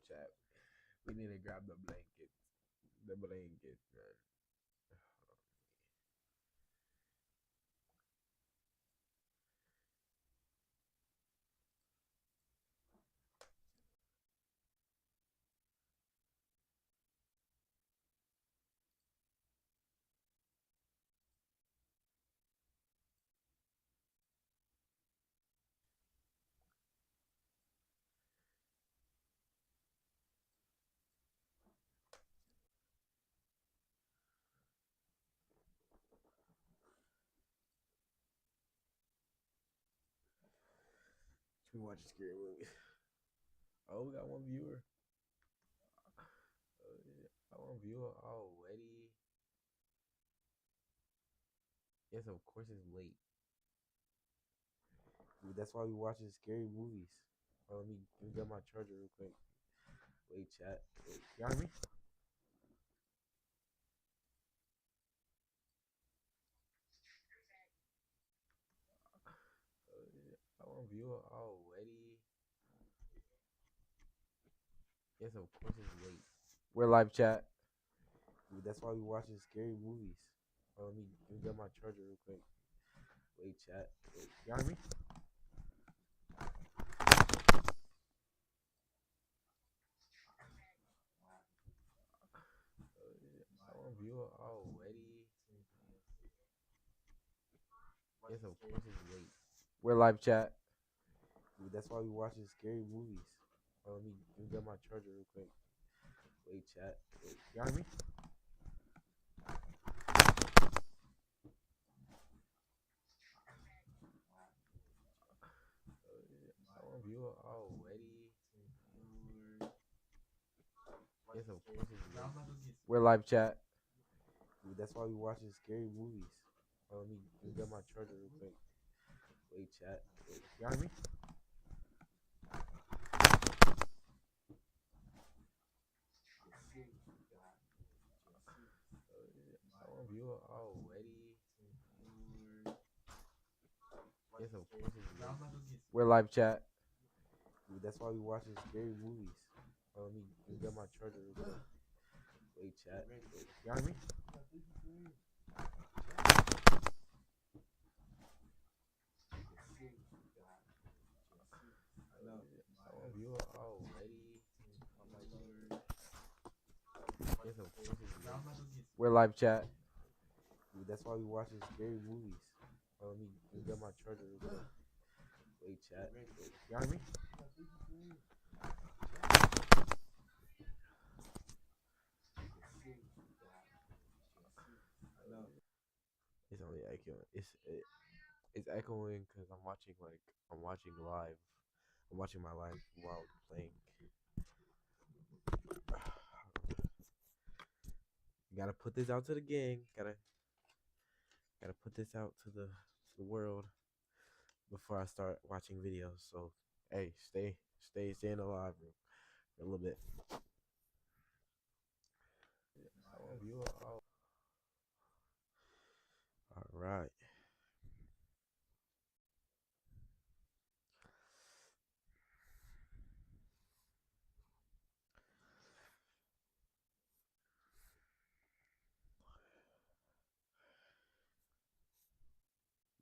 chat. We need to grab the blankets. The blankets, man. We watch a scary movie. Oh, we got one viewer. Oh, yeah. Got one viewer already. Yes, of course it's late. That's why we watching scary movies. Oh, let me get my charger real quick. Wait, chat. Wait, you got me? Oh, yeah. Got one viewer already. Yes, of course it's late. We're live chat. That's why we watching scary movies. Oh, let me get my charger real quick. Wait, chat. Wait, you got me? Oh, yeah. Got one viewer already. Yes, of course it's late. We're live chat. That's why we watching scary movies. Oh, let me get my charger real quick. Wait, chat. Wait, you got me? Oh, yeah. Got one viewer already. Yes, of course it's late. We're live chat. That's why we watching scary movies. Oh, let me get my charger real quick. Wait, chat. Wait, you got me? Oh, yeah. Got one viewer already. Yes, of course it's late. We're live chat. That's why we watching scary movies. Oh, let me get my charger real quick. Wait, chat. Wait, you got me? Oh, yeah. Got one viewer already. Yes, of course it's late. We're live chat. That's why we watching scary movies. Oh, let me get my charger real quick. Wait, chat. Wait, you got me? It's only echoing. It's echoing because I'm watching live. I'm watching my live while playing. Gotta put this out to the gang. Gotta put this out to the world before I start watching videos. So hey, stay in the live room for a little bit. All right.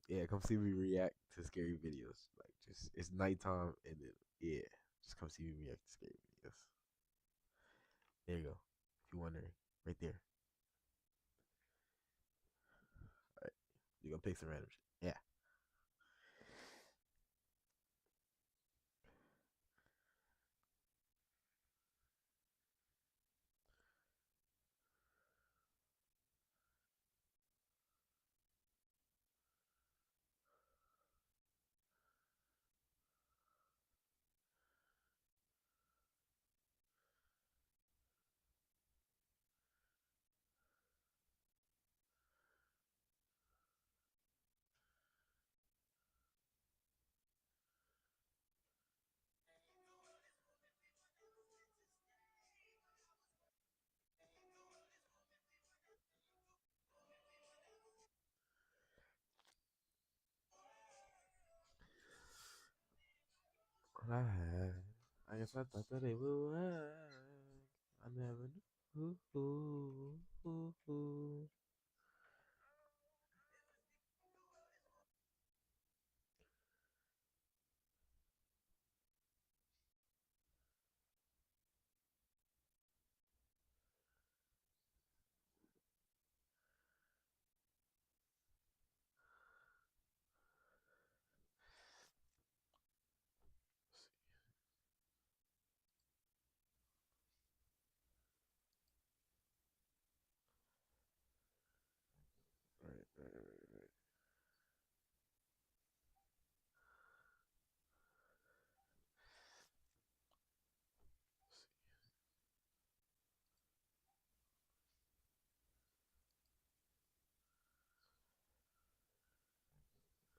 Yeah, come see me react to scary videos. Like just it's nighttime and then yeah, just come see me react to scary videos. There you go. If you're wondering, right there. All right, you gonna pick some random shit. Yeah. Alright. I guess I thought that it would work. I never knew.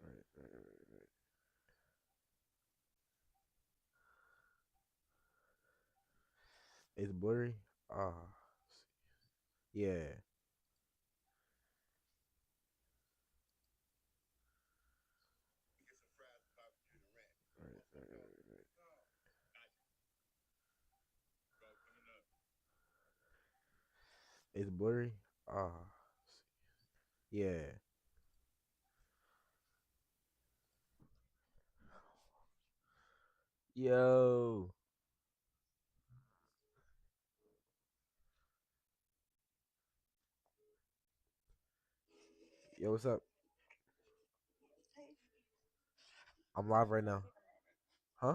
Right. Right. It's blurry. Ah, yeah. Right. It's blurry. Ah, yeah. Yo, yo, what's up? I'm live right now. Huh?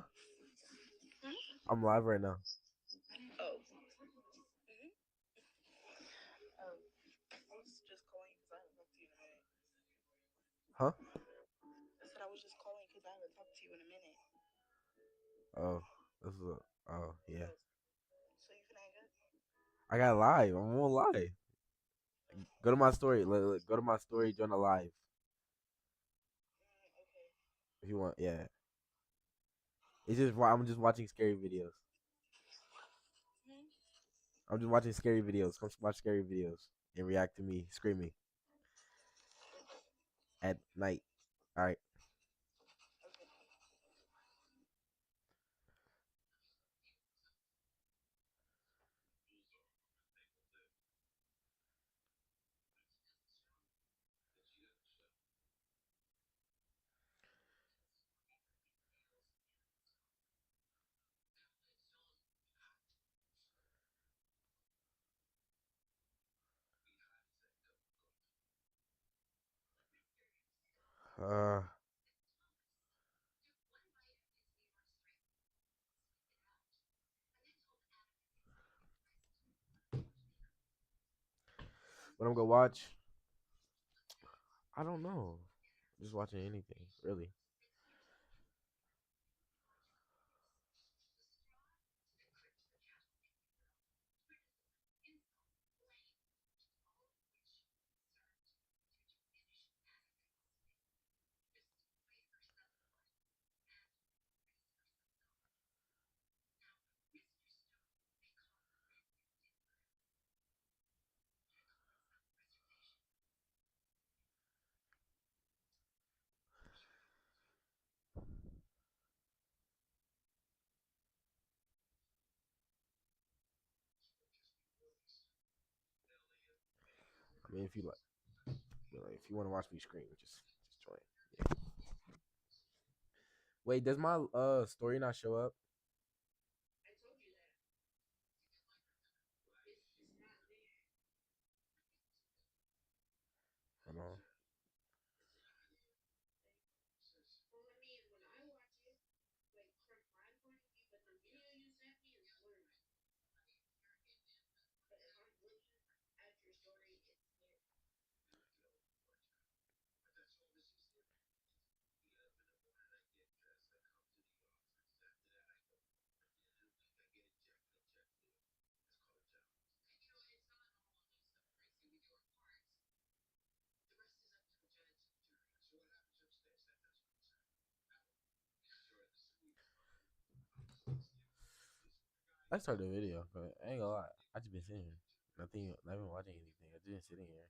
I'm live right now. Huh? Oh, this is oh yeah. I got live. I'm on live. Go to my story. Go to my story. Join the live if you want. Yeah. It's just I'm just watching scary videos. I'm just watching scary videos. Come watch scary videos and react to me screaming at night. All right. Uh, what I'm gonna watch? I don't know. Just watching anything really. I mean, if you like, if you want to watch me scream, just join. Yeah. Wait, does my story not show up? Hold on. I started the video, but I ain't gonna lie. I just been sitting here. Nothing. Not even watching anything. I just been sitting here.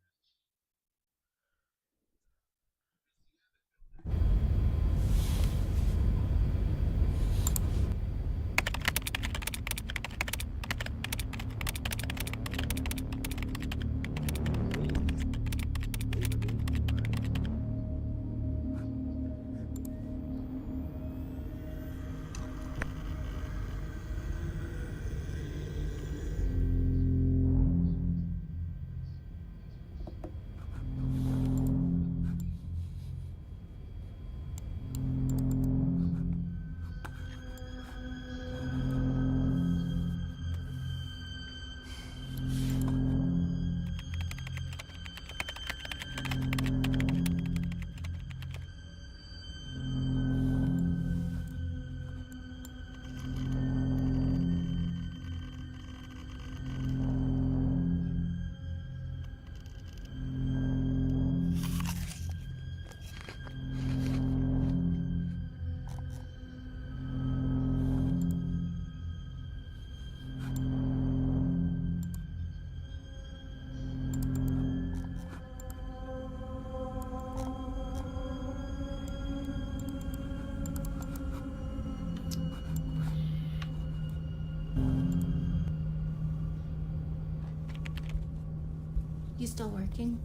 still working?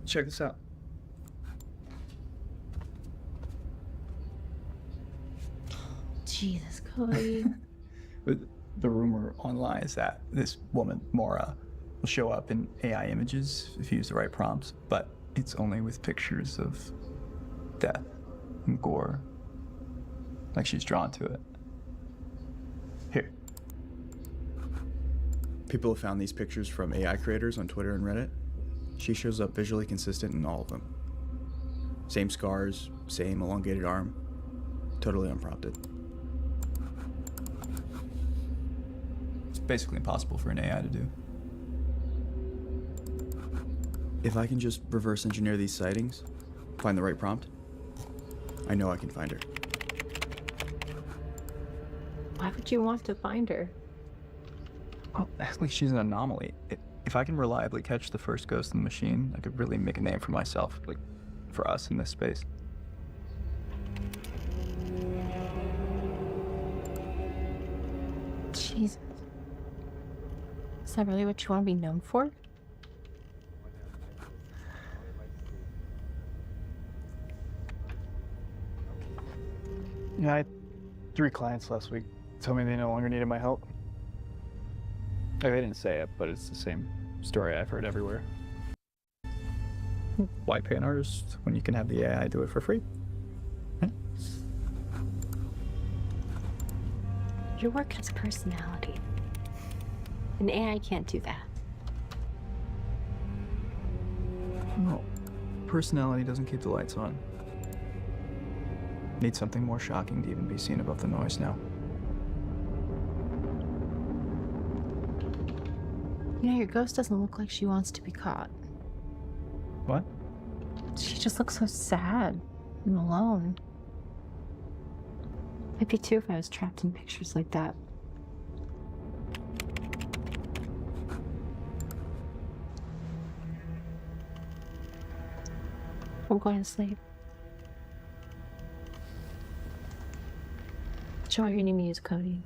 Check this out. Jesus, Cody. The rumor online is that this woman, Mora, will show up in AI images if you use the right prompts, but it's only with pictures of death and gore. Like she's drawn to it. Here. People have found these pictures from AI creators on Twitter and Reddit. She shows up visually consistent in all of them. Same scars, same elongated arm, totally unprompted. It's basically impossible for an AI to do. If I can just reverse engineer these sightings, find the right prompt, I know I can find her. Why would you want to find her? Oh, actually, she's an anomaly. If I can reliably catch the first ghost in the machine, I could really make a name for myself, like, for us in this space. Jesus. Is that really what you want to be known for? Yeah, I had 3 clients last week. Told me they no longer needed my help. Like, they didn't say it, but it's the same story I've heard everywhere. Why pay an artist when you can have the AI do it for free? Your work has personality. An AI can't do that. No. Personality doesn't keep the lights on. Need something more shocking to even be seen above the noise now. You know, your ghost doesn't look like she wants to be caught. What? She just looks so sad and alone. I'd be too if I was trapped in pictures like that. I'm going to sleep. Enjoy your new music, Cody.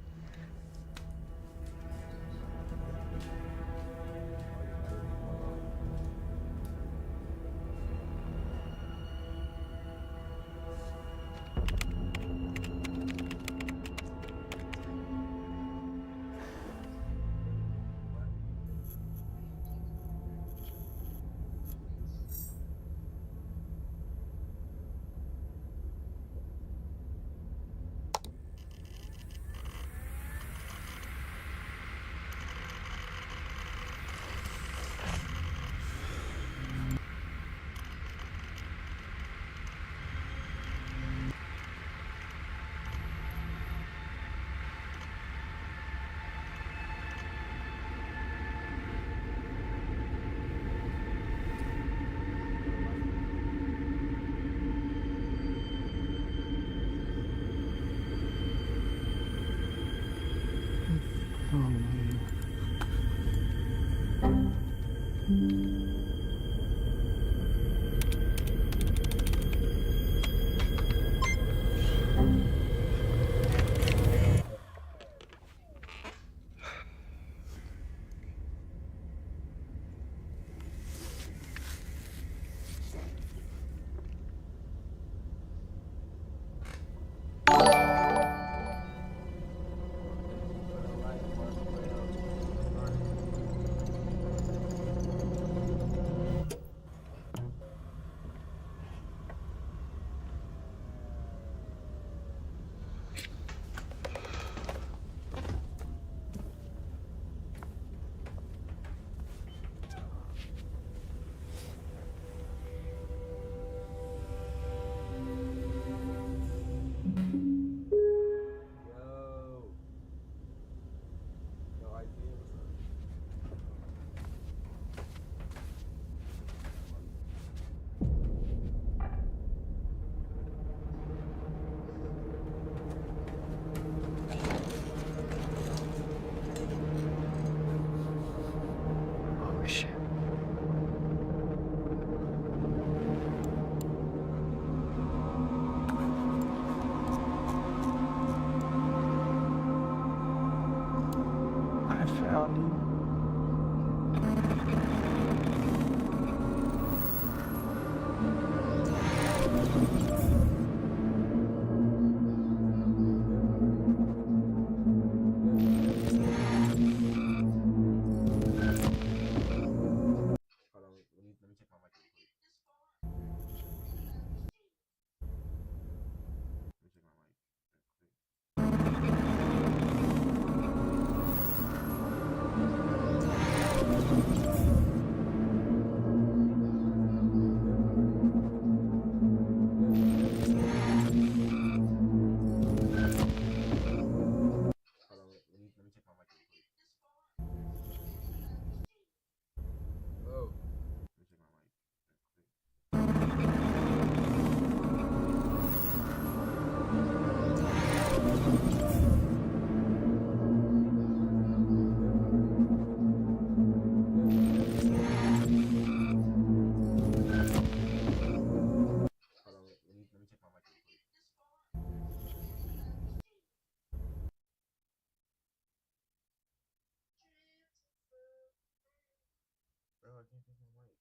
can't fix my mic.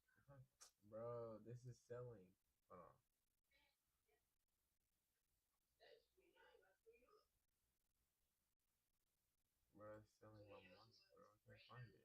Bro, this is selling. Hold on. Bro, it's selling my mic, bro. I can't find it.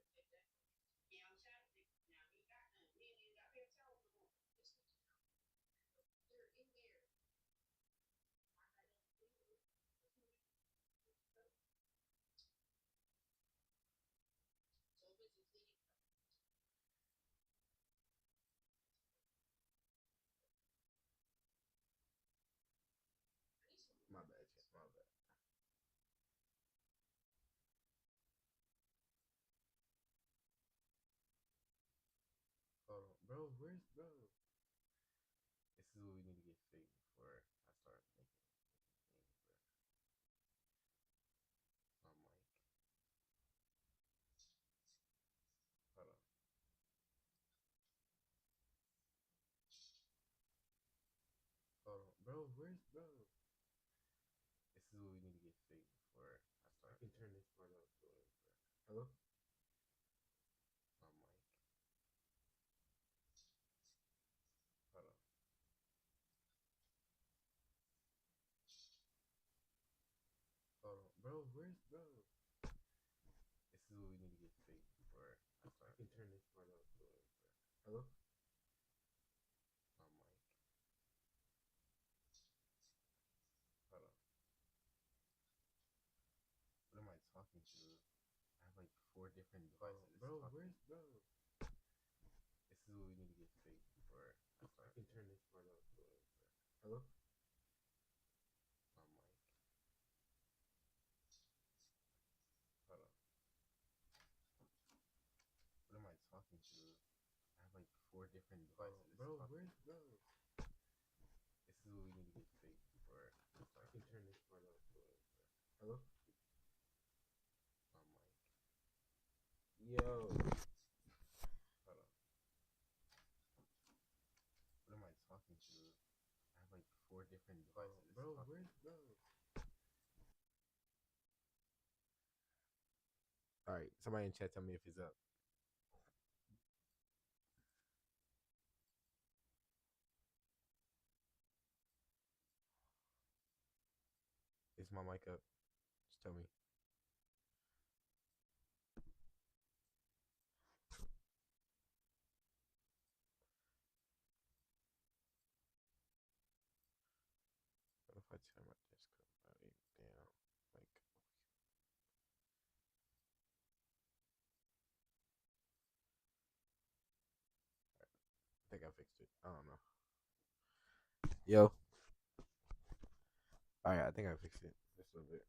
My bad, chat. My bad. Hold on. Bro, where's bro? This is what we need to get fixed before I start making things, bro. My mic. Hold on. Hold on. Bro, where's bro? This is what we need to get fixed before I start. I can turn this part up, bro. Hello? My mic. Hold on. Hold on. Bro, where's bro? This is what we need to get fixed before I start. I can turn this part up, bro. Hello? My mic. Hold on. What am I talking to? I have like 4 different devices. Bro, where's bro? This is what we need to get fixed before I start. I can turn this part up, bro. Hello? My mic. Hold on. What am I talking to? I have like 4 different devices. Bro, where's bro? This is what we need to get fixed before I start. I can turn this part up, bro. Hello? My mic. Yo. Hold on. What am I talking to? I have like 4 different devices. Bro, where's bro? Alright, somebody in chat tell me if it's up. Is my mic up? Just tell me. What if I turn my Discord volume down? Like, I think I fixed it. I don't know. Yo. Alright, I think I fixed it. Just a little bit.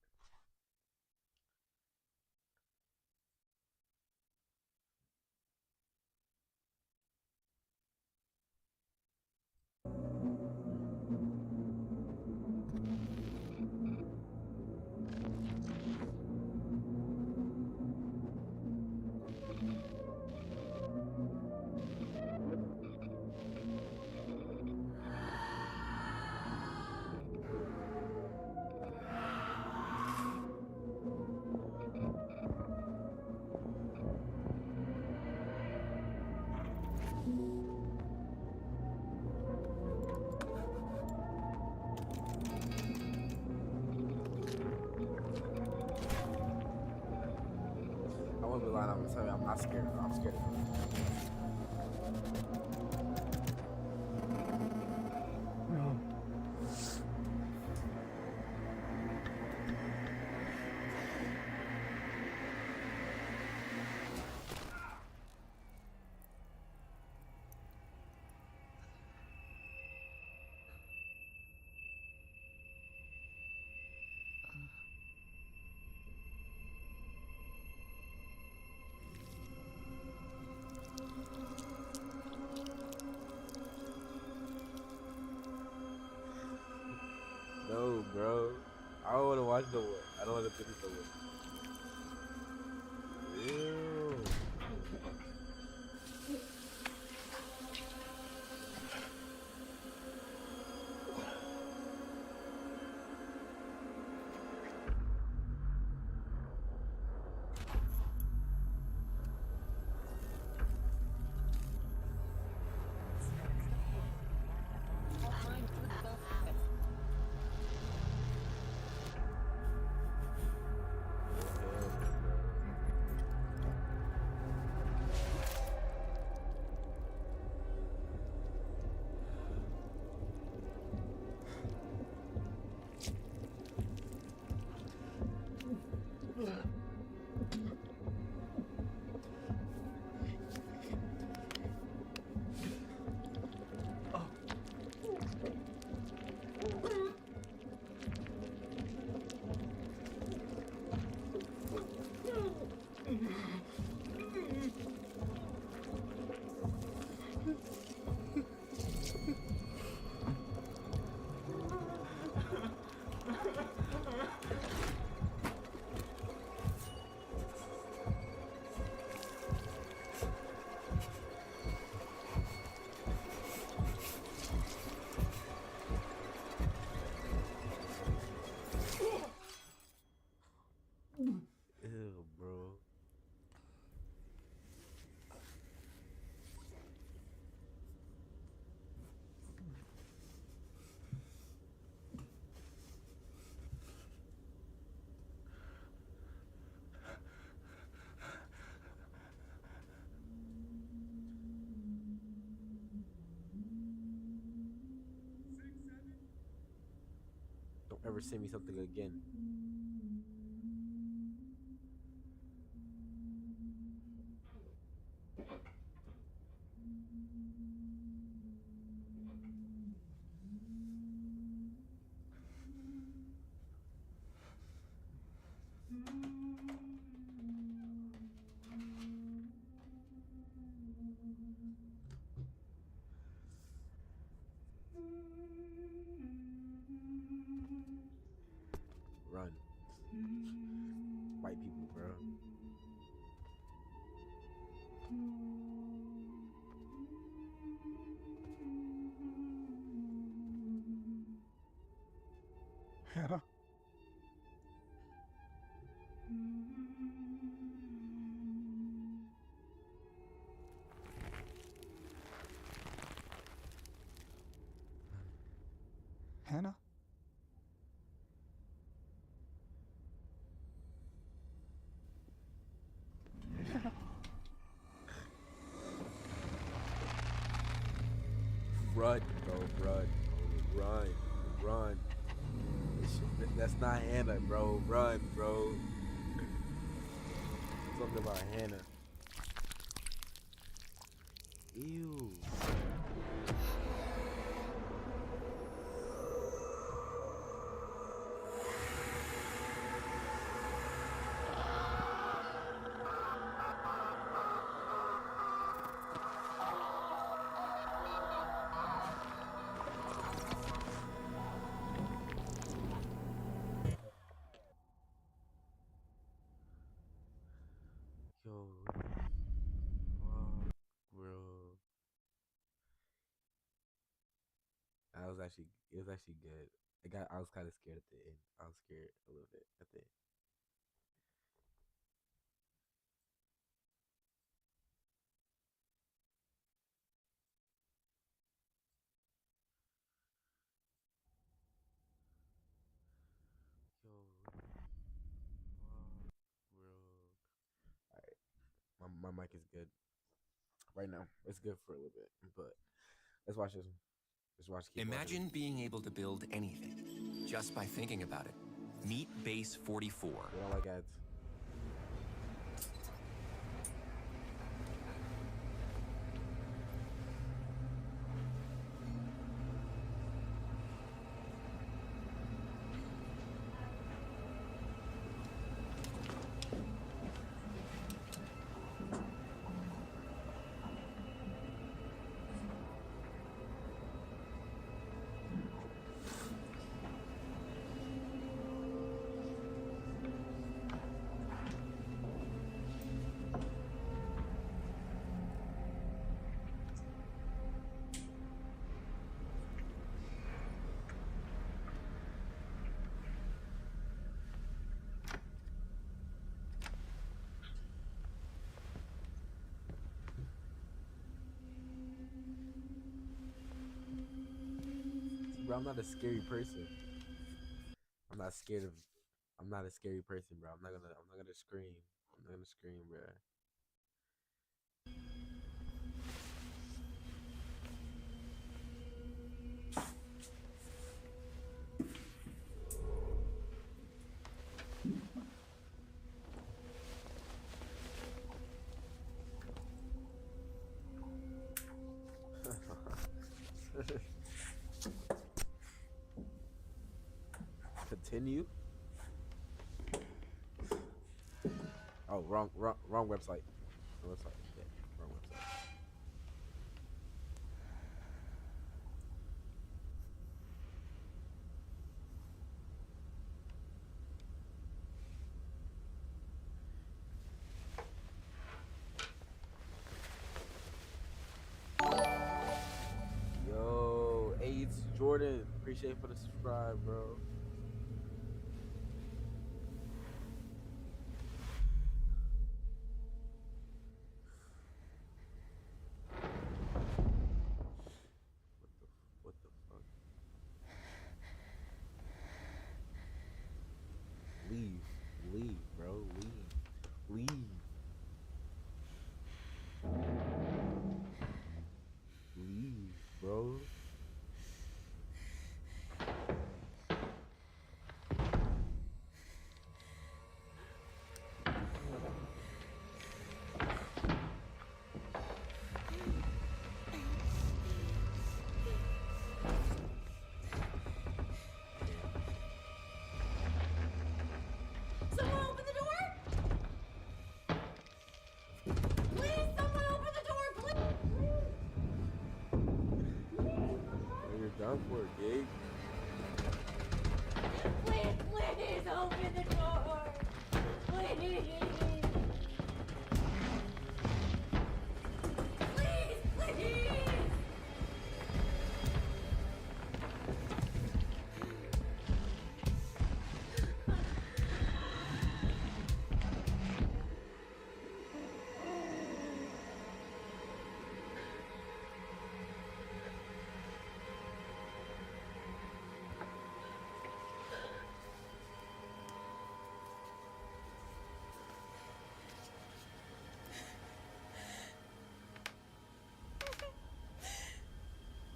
I won't be lying. I'm gonna tell you, I'm not scared. I'm scared of it. No, bro. I don't want to watch no more. I don't want to finish no more. Ew. ever send me something again. Run. White people, bro. Hannah. Hannah? Run, bro. Run. Run. Run. That's not Hannah, bro. Run, bro. Something about Hannah. Ew. Yo. Fuck, bro. It was actually good. I was kind of scared at the end. I was scared a little bit at the end. Yo. Fuck, bro. Alright. My mic is good right now. It's good for a little bit, but let's watch this one. Let's watch. Keep watching. Imagine being able to build anything just by thinking about it. Meet Base 44. We don't like ads. Bro, I'm not a scary person. I'm not scared of. I'm not a scary person, bro. I'm not gonna scream. I'm not gonna scream, bro. Continue. Oh, wrong website. Wrong website. Yeah, wrong website. Yo, AIDS Jordan, appreciate for the subscribe, bro. What the fuck? Leave, bro. Leave. Leave, bro.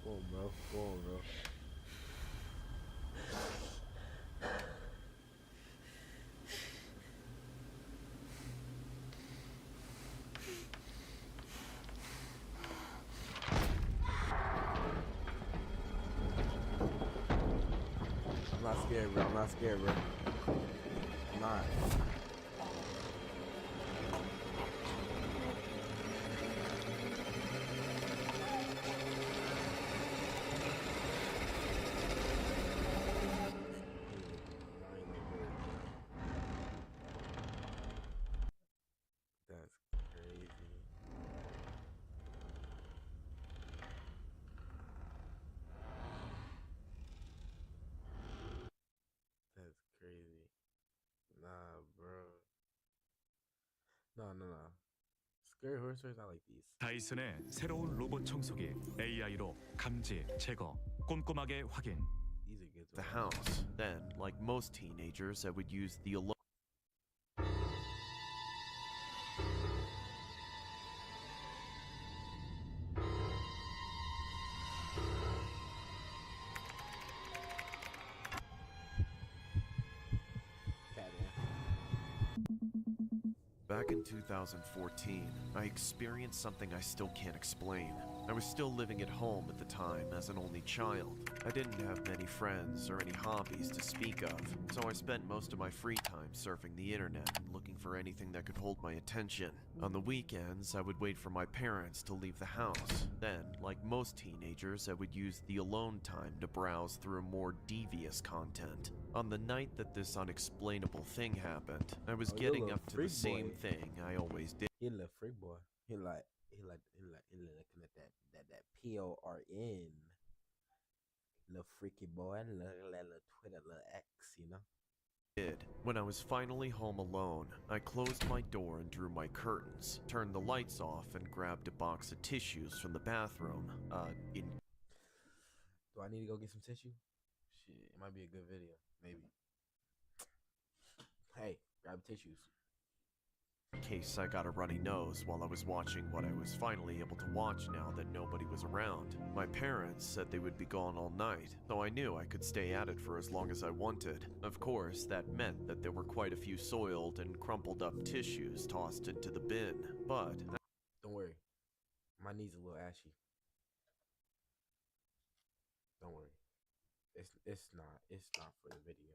Go on, bro. Go on, bro. I'm not scared, bro. I'm not scared, bro. I'm not. That's crazy. That's crazy. Nah, bro. No, no, no. Scary horror stories, I like these. 다이슨의 새로운 로봇 청소기 AI로 감지, 제거, 꼼꼼하게 확인. These are good. The house. Then, like most teenagers, I would use the alone. Back in 2014, I experienced something I still can't explain. I was still living at home at the time as an only child. I didn't have many friends or any hobbies to speak of, so I spent most of my free time surfing the internet and looking for anything that could hold my attention. On the weekends, I would wait for my parents to leave the house. Then, like most teenagers, I would use the alone time to browse through more devious content. On the night that this unexplainable thing happened, I was Oh, you getting little up to the freak same boy. thing I always did. He a little freak boy. He like looking at that PORN. Little freaky boy, little Twitter, little X, you know. When I was finally home alone, I closed my door and drew my curtains, turned the lights off, and grabbed a box of tissues from the bathroom. Do I need to go get some tissue? Shit, it might be a good video, maybe. Hey, grab tissues. In case I got a runny nose while I was watching what I was finally able to watch now that nobody was around. My parents said they would be gone all night, so I knew I could stay at it for as long as I wanted. Of course, that meant that there were quite a few soiled and crumpled up tissues tossed into the bin, but Don't worry, my knee's a little ashy. Don't worry, it's not for the video.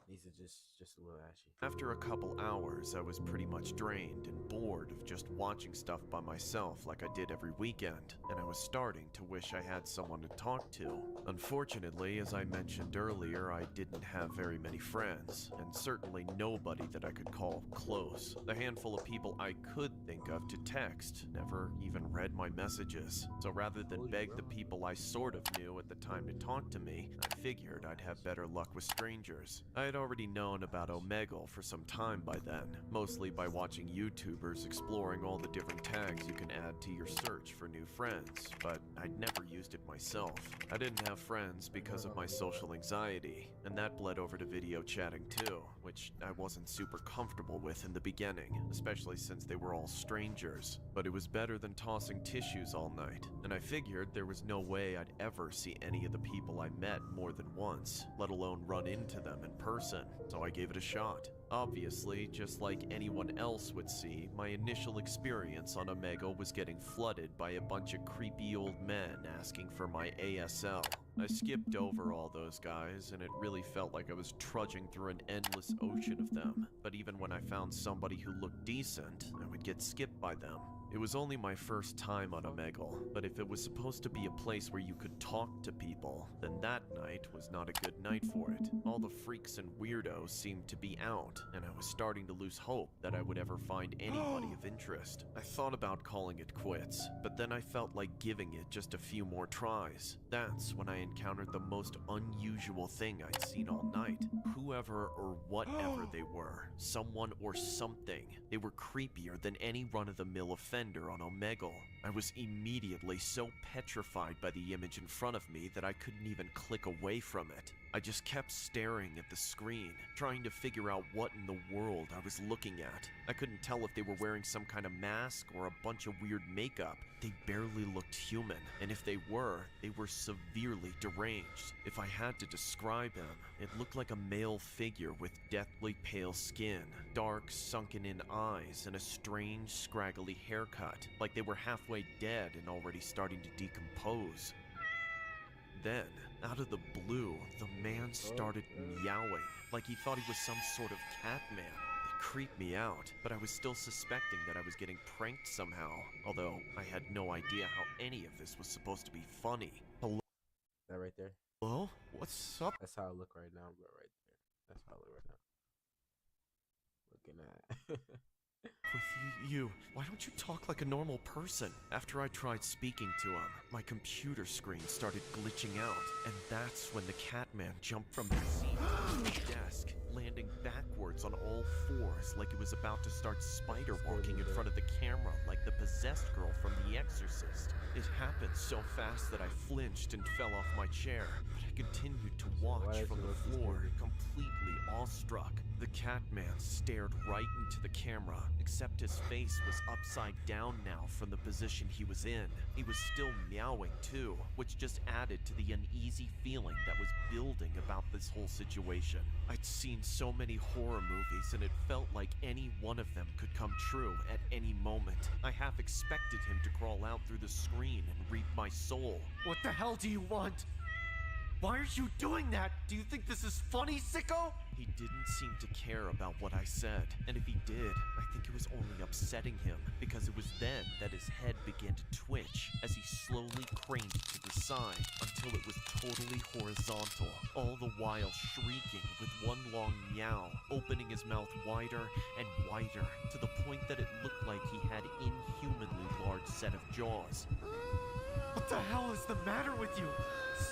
These are just a little ashy. after a couple hours, I was pretty much drained and bored of just watching stuff by myself like I did every weekend, and I was starting to wish I had someone to talk to. Unfortunately, as I mentioned earlier, I didn't have very many friends, and certainly nobody that I could call close. The handful of people I could think of to text never even read my messages. So rather than beg the people I sort of knew at the time to talk to me, I figured I'd have better luck with strangers. I had already known about Omegle for some time by then, mostly by watching YouTubers exploring all the different tags you can add to your search for new friends, but I'd never used it myself. I didn't have friends because of my social anxiety, and that bled over to video chatting too, which I wasn't super comfortable with in the beginning, especially since they were all strangers. But it was better than tossing tissues all night, and I figured there was no way I'd ever see any of the people I met more than once, let alone run into them in person, so I gave it a shot. Obviously, just like anyone else would see, my initial experience on Omegle was getting flooded by a bunch of creepy old men asking for my ASL. I skipped over all those guys, and it really felt like I was trudging through an endless ocean of them. But even when I found somebody who looked decent, I would get skipped by them. It was only my first time on Omegle, but if it was supposed to be a place where you could talk to people, then that night was not a good night for it. All the freaks and weirdos seemed to be out, and I was starting to lose hope that I would ever find anybody of interest. I thought about calling it quits, but then I felt like giving it just a few more tries. That's when I encountered the most unusual thing I'd seen all night. Whoever or whatever they were, someone or something, they were creepier than any run-of-the-mill offender on Omegle. I was immediately so petrified by the image in front of me that I couldn't even click away from it. I just kept staring at the screen, trying to figure out what in the world I was looking at. I couldn't tell if they were wearing some kind of mask or a bunch of weird makeup. They barely looked human, and if they were severely deranged. If I had to describe them, it looked like a male figure with deathly pale skin, dark sunken-in eyes, and a strange scraggly haircut, like they were halfway dead and already starting to decompose. Then, out of the blue, the man started meowing, like he thought he was some sort of cat man. It creeped me out, but I was still suspecting that I was getting pranked somehow, although I had no idea how any of this was supposed to be funny. Hello? That right there. Hello? What's up? That's how I look right now, bro. Right there. That's how I look right now. Looking at. With you, why don't you talk like a normal person? After I tried speaking to him, my computer screen started glitching out, and that's when the Catman jumped from his seat to his desk, landing backwards on all fours like it was about to start spider walking in front of the camera like the possessed girl from The Exorcist. It happened so fast that I flinched and fell off my chair, but I continued to watch from the floor, completely awestruck. The Catman stared right into the camera, except his face was upside down now from the position he was in. He was still meowing too, which just added to the uneasy feeling that was building about this whole situation. I'd seen so many horror movies, and it felt like any one of them could come true at any moment. I half expected him to crawl out through the screen and reap my soul. What the hell do you want? Why are you doing that? Do you think this is funny, sicko? He didn't seem to care about what I said, and if he did, I think it was only upsetting him, because it was then that his head began to twitch as he slowly craned to the side until it was totally horizontal, all the while shrieking with one long meow, opening his mouth wider and wider to the point that it looked like he had inhumanly large set of jaws. What the hell is the matter with you?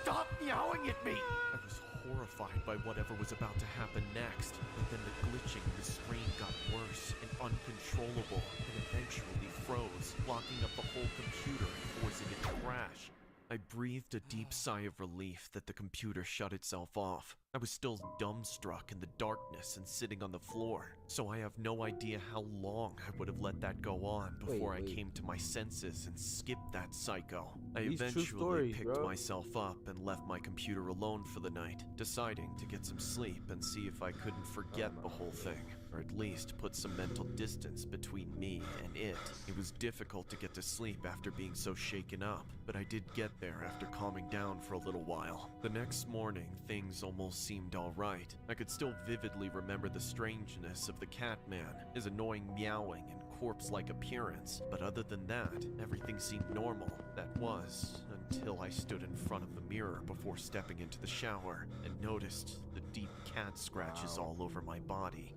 Stop meowing at me! I was horrified by whatever was about to happen next, but then the glitching in the screen got worse and uncontrollable, and eventually froze, locking up the whole computer and forcing it to crash. I breathed a deep sigh of relief that the computer shut itself off. I was still dumbstruck in the darkness and sitting on the floor, so I have no idea how long I would have let that go on before I came to my senses and skipped that psycho. I These true eventually stories, picked bro. myself up and left my computer alone for the night, deciding to get some sleep and see if I couldn't forget the whole thing, or at least put some mental distance between me and it. It was difficult to get to sleep after being so shaken up, but I did get there after calming down for a little while. The next morning, things almost seemed alright. I could still vividly remember the strangeness of the Catman, his annoying meowing and corpse-like appearance, but other than that, everything seemed normal. That was, until I stood in front of the mirror before stepping into the shower and noticed the deep cat scratches all over my body.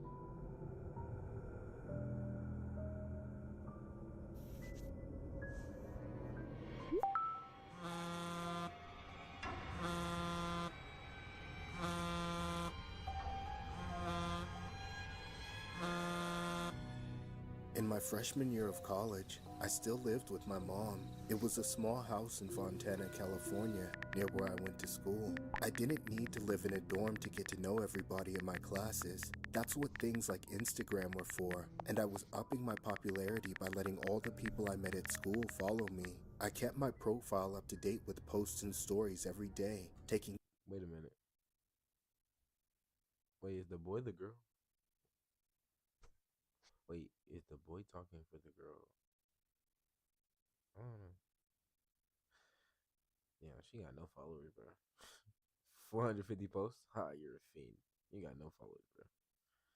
In my freshman year of college, I still lived with my mom. It was a small house in Fontana, California, near where I went to school. I didn't need to live in a dorm to get to know everybody in my classes. That's what things like Instagram were for, and I was upping my popularity by letting all the people I met at school follow me. I kept my profile up to date with posts and stories every day, taking... Wait a minute. Wait, is the boy the girl? Wait, is the boy talking for the girl? I don't know. Yeah, she got no followers, bro. 450 posts? Ha, you're a fiend. You got no followers, bro.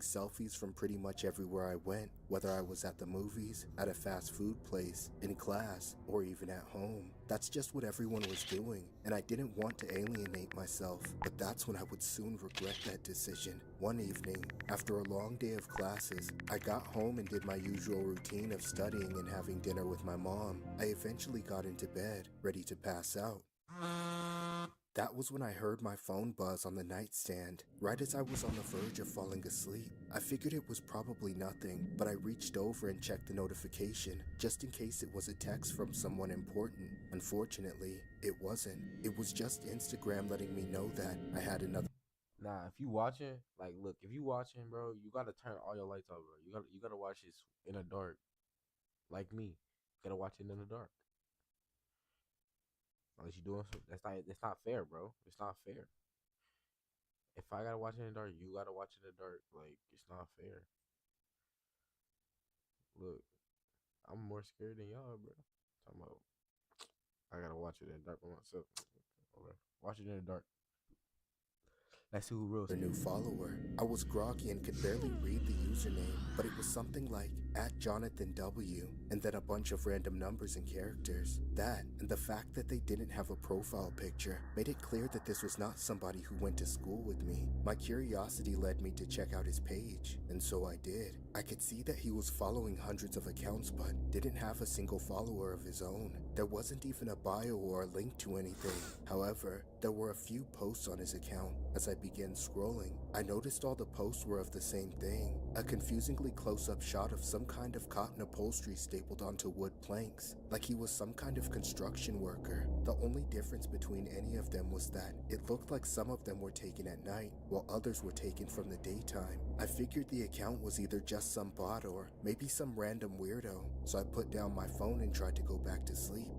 selfies from pretty much everywhere I went, whether I was at the movies, at a fast food place, in class, or even at home. That's just what everyone was doing, and I didn't want to alienate myself, but that's when I would soon regret that decision. One evening, after a long day of classes, I got home and did my usual routine of studying and having dinner with my mom. I eventually got into bed, ready to pass out. That was when I heard my phone buzz on the nightstand, right as I was on the verge of falling asleep. I figured it was probably nothing, but I reached over and checked the notification, just in case it was a text from someone important. Unfortunately, it wasn't. It was just Instagram letting me know that I had another. Nah, if you watching, like, look, if you watching, bro, you gotta turn all your lights off, bro. You gotta watch this in the dark, like me. You gotta watch it in the dark. Unless you doing something, that's not fair, bro. It's not fair. If I gotta watch it in the dark, you gotta watch it in the dark. Like, it's not fair. Look, I'm more scared than y'all, bro. Talking about, I gotta watch it in the dark by myself. Okay. Watch it in the dark. Let's see who real. A new follower. I was groggy and could barely read the username, but it was something like @JonathanW, and then a bunch of random numbers and characters. That, and the fact that they didn't have a profile picture, made it clear that this was not somebody who went to school with me. My curiosity led me to check out his page, and so I did. I could see that he was following hundreds of accounts, but didn't have a single follower of his own. There wasn't even a bio or a link to anything. However, there were a few posts on his account. As I began scrolling, I noticed all the posts were of the same thing, a confusingly close-up shot of some kind of cotton upholstery stapled onto wood planks, like he was some kind of construction worker. The only difference between any of them was that it looked like some of them were taken at night, while others were taken from the daytime. I figured the account was either just some bot or maybe some random weirdo, so I put down my phone and tried to go back to sleep.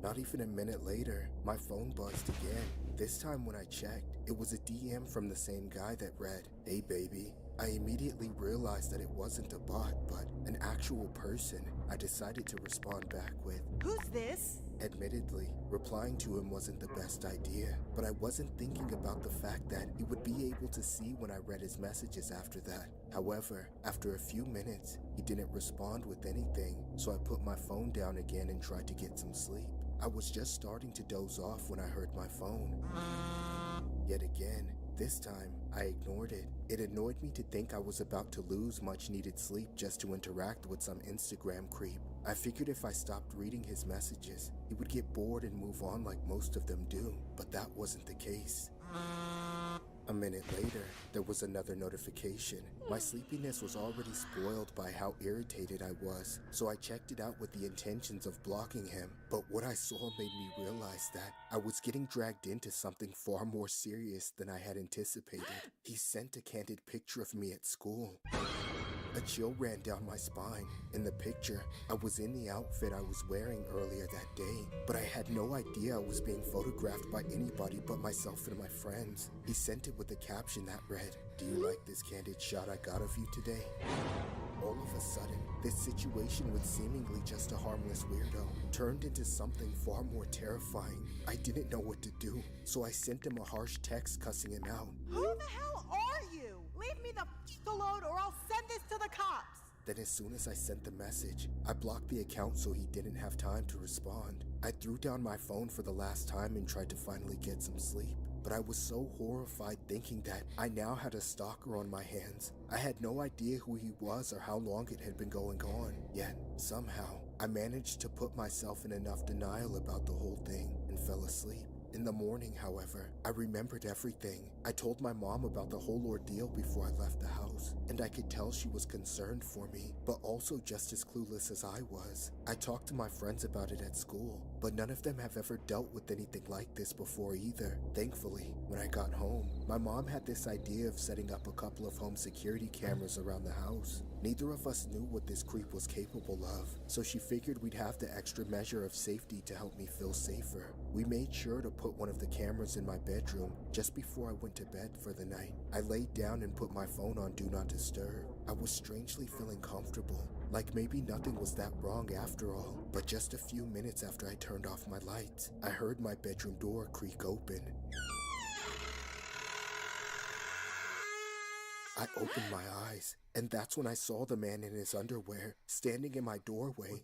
Not even a minute later, my phone buzzed again. This time when I checked, it was a DM from the same guy that read, "Hey baby." I immediately realized that it wasn't a bot, but an actual person. I decided to respond back with, "Who's this?" Admittedly, replying to him wasn't the best idea, but I wasn't thinking about the fact that he would be able to see when I read his messages after that. However, after a few minutes, he didn't respond with anything, so I put my phone down again and tried to get some sleep. I was just starting to doze off when I heard my phone. Yet again, this time, I ignored it. It annoyed me to think I was about to lose much needed sleep just to interact with some Instagram creep. I figured if I stopped reading his messages, he would get bored and move on like most of them do, but that wasn't the case. A minute later, there was another notification. My sleepiness was already spoiled by how irritated I was, so I checked it out with the intentions of blocking him. But what I saw made me realize that I was getting dragged into something far more serious than I had anticipated. He sent a candid picture of me at school. A chill ran down my spine. In the picture, I was in the outfit I was wearing earlier that day, but I had no idea I was being photographed by anybody but myself and my friends. He sent it with a caption that read, "Do you like this candid shot I got of you today?" All of a sudden, this situation with seemingly just a harmless weirdo turned into something far more terrifying. I didn't know what to do, so I sent him a harsh text cussing him out. "Who the hell are you? Leave me the alone or I'll send this to the cops." Then as soon as I sent the message, I blocked the account so he didn't have time to respond. I threw down my phone for the last time and tried to finally get some sleep. But I was so horrified thinking that I now had a stalker on my hands. I had no idea who he was or how long it had been going on. Yet, somehow, I managed to put myself in enough denial about the whole thing and fell asleep. In the morning, however, I remembered everything. I told my mom about the whole ordeal before I left the house, and I could tell she was concerned for me, but also just as clueless as I was. I talked to my friends about it at school, but none of them have ever dealt with anything like this before either. Thankfully, when I got home, my mom had this idea of setting up a couple of home security cameras around the house. Neither of us knew what this creep was capable of, so she figured we'd have the extra measure of safety to help me feel safer. We made sure to put one of the cameras in my bedroom just before I went to bed for the night. I laid down and put my phone on Do Not Disturb. I was strangely feeling comfortable, like maybe nothing was that wrong after all. But just a few minutes after I turned off my lights, I heard my bedroom door creak open. I opened my eyes, and that's when I saw the man in his underwear standing in my doorway.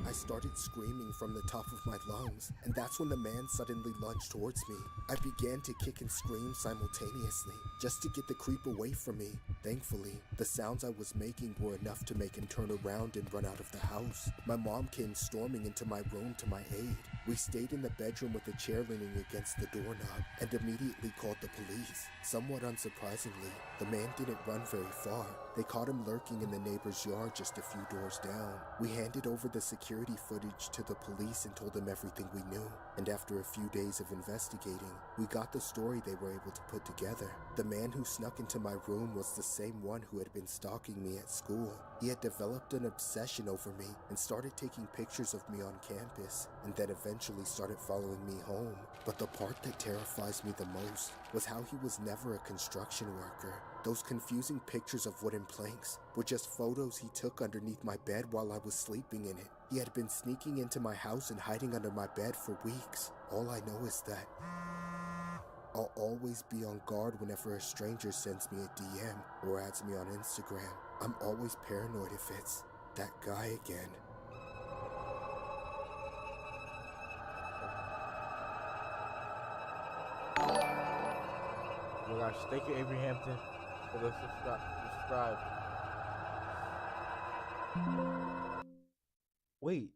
I started screaming from the top of my lungs, and that's when the man suddenly lunged towards me. I began to kick and scream simultaneously, just to get the creep away from me. Thankfully, the sounds I was making were enough to make him turn around and run out of the house. My mom came storming into my room to my aid. We stayed in the bedroom with the chair leaning against the doorknob and immediately called the police. Somewhat unsurprisingly, the man didn't run very far. They caught him lurking in the neighbor's yard just a few doors down. We handed over the security footage to the police and told them everything we knew. And after a few days of investigating, we got the story they were able to put together. The man who snuck into my room was the same one who had been stalking me at school. He had developed an obsession over me and started taking pictures of me on campus, and then eventually started following me home. But the part that terrifies me the most was how he was never a construction worker. Those confusing pictures of wooden planks were just photos he took underneath my bed while I was sleeping in it. He had been sneaking into my house and hiding under my bed for weeks. All I know is that I'll always be on guard whenever a stranger sends me a DM or adds me on Instagram. I'm always paranoid if it's that guy again. Oh my gosh, thank you, Avery Hampton, for the subscribe. Wait,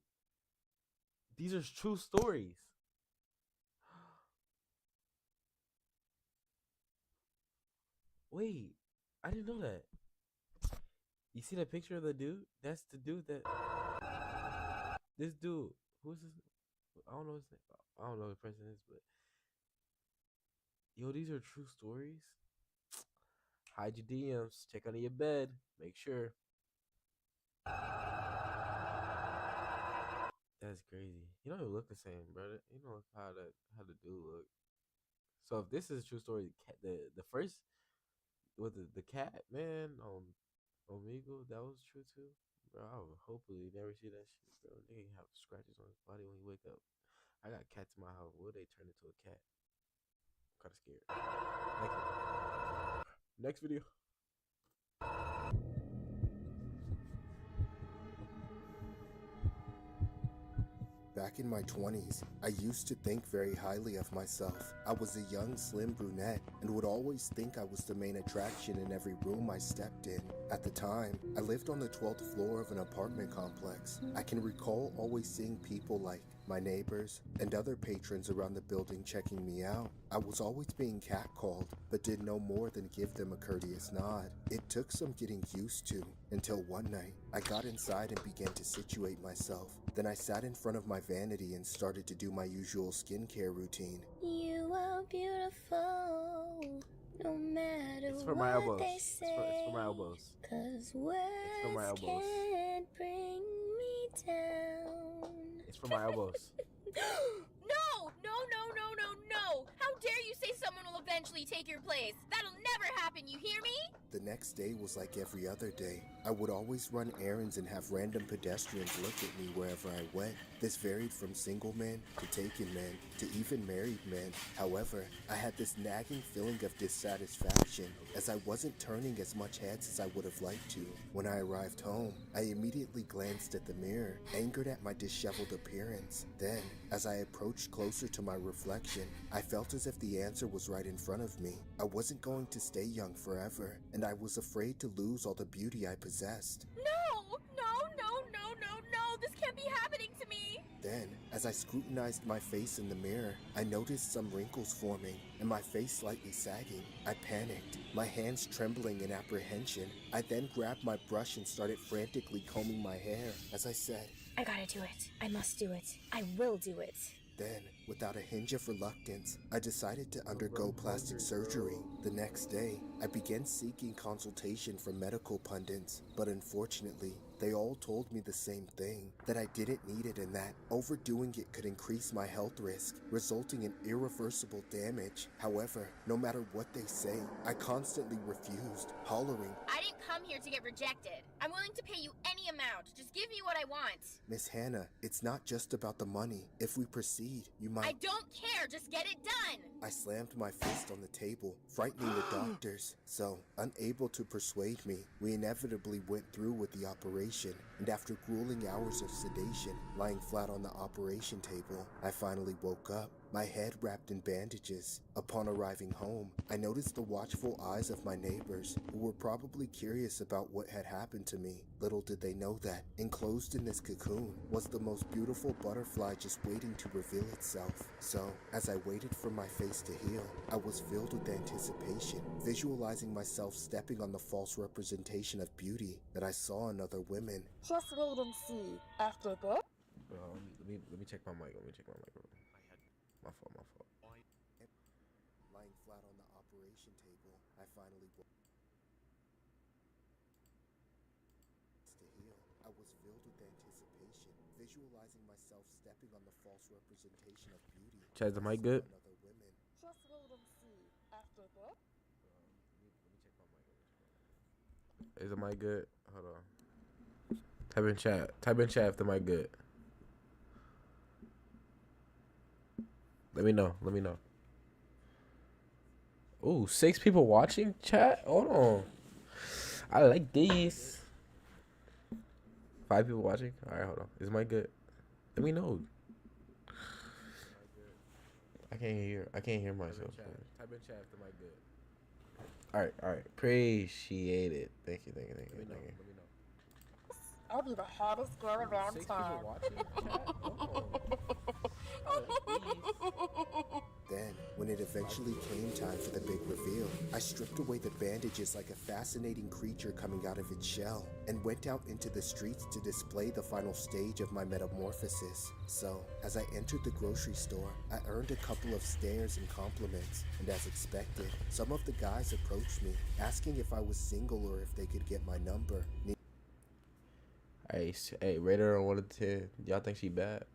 these are true stories. Wait, I didn't know that. You see the picture of the dude? That's the dude that. This dude, who's this? I don't know his name. I don't know who the person is, but yo, these are true stories. Hide your DMs. Check under your bed. Make sure. That's crazy. You don't even look the same, brother. You know how the dude look. So if this is a true story, the first with the cat man Omegle, that was true too, bro. I would hopefully never see that shit, bro. Nigga have scratches on his body when he wake up. I got cats in my house. Will they turn into a cat? I'm kind of scared. Next video. Back in my 20s, I used to think very highly of myself. I was a young, slim brunette and would always think I was the main attraction in every room I stepped in. At the time, I lived on the 12th floor of an apartment complex. I can recall always seeing people like my neighbors and other patrons around the building checking me out. I was always being catcalled, but did no more than give them a courteous nod. It took some getting used to, until one night, I got inside and began to situate myself. Then I sat in front of my vanity and started to do my usual skincare routine. You are beautiful, no matter It's for my elbows. they It's say. for my elbows. 'Cause for my words elbows. can't bring me down. It's for my elbows. No! How dare you say someone will eventually take your place? That'll never happen, you hear me? The next day was like every other day. I would always run errands and have random pedestrians look at me wherever I went. This varied from single men to taken men to even married men. However, I had this nagging feeling of dissatisfaction as I wasn't turning as much heads as I would have liked to. When I arrived home, I immediately glanced at the mirror, angered at my disheveled appearance. Then, as I approached closer to my reflection, I felt as if the answer was right in front of me. I wasn't going to stay young forever, and I was afraid to lose all the beauty I possessed. No! This can't be happening to me! Then, as I scrutinized my face in the mirror, I noticed some wrinkles forming and my face slightly sagging. I panicked, my hands trembling in apprehension. I then grabbed my brush and started frantically combing my hair. As I said, I gotta do it. I must do it. I will do it. Then, without a hinge of reluctance, I decided to undergo plastic surgery. The next day, I began seeking consultation from medical pundits, but unfortunately, They all told me the same thing, that I didn't need it and that overdoing it could increase my health risk, resulting in irreversible damage. However, no matter what they say, I constantly refused, hollering, I didn't come here to get rejected. I'm willing to pay you any amount. Just give me what I want. Miss Hannah, it's not just about the money. If we proceed, you might— I don't care. Just get it done. I slammed my fist on the table, frightening the doctors. So, unable to persuade me, we inevitably went through with the operation, and after grueling hours of sedation, lying flat on the operation table, I finally woke up, my head wrapped in bandages. Upon arriving home, I noticed the watchful eyes of my neighbors, who were probably curious about what had happened to me. Little did they know that, enclosed in this cocoon, was the most beautiful butterfly just waiting to reveal itself. So, as I waited for my face to heal, I was filled with anticipation, visualizing myself stepping on the false representation of beauty that I saw in other women. Just wait and see. After that, Let me check my mic. Let me check my mic. My fault. Lying flat on the operation table, I finally woke to heal. I was filled with anticipation, visualizing myself stepping on the false representation of beauty. Chaz, the mic good? Other women. just wait and see. After that, Is the mic good? Hold on. Type in chat. Type in chat if the mic good. Let me know. Let me know. Ooh, 6 people watching chat? Hold on. I like these. 5 people watching? Alright, hold on. Is my good? Let me know. I can't hear myself. Type in chat if the mic good. Alright. Appreciate it. Thank you. Let me know. I'll be the hottest girl around 6 town. people watching chat? Oh. Then, when it eventually came time for the big reveal, I stripped away the bandages like a fascinating creature coming out of its shell, and went out into the streets to display the final stage of my metamorphosis. So, as I entered the grocery store, I earned a couple of stares and compliments, and as expected, some of the guys approached me, asking if I was single or if they could get my number. Hey, rate her on 1 to 10. Y'all think she bad?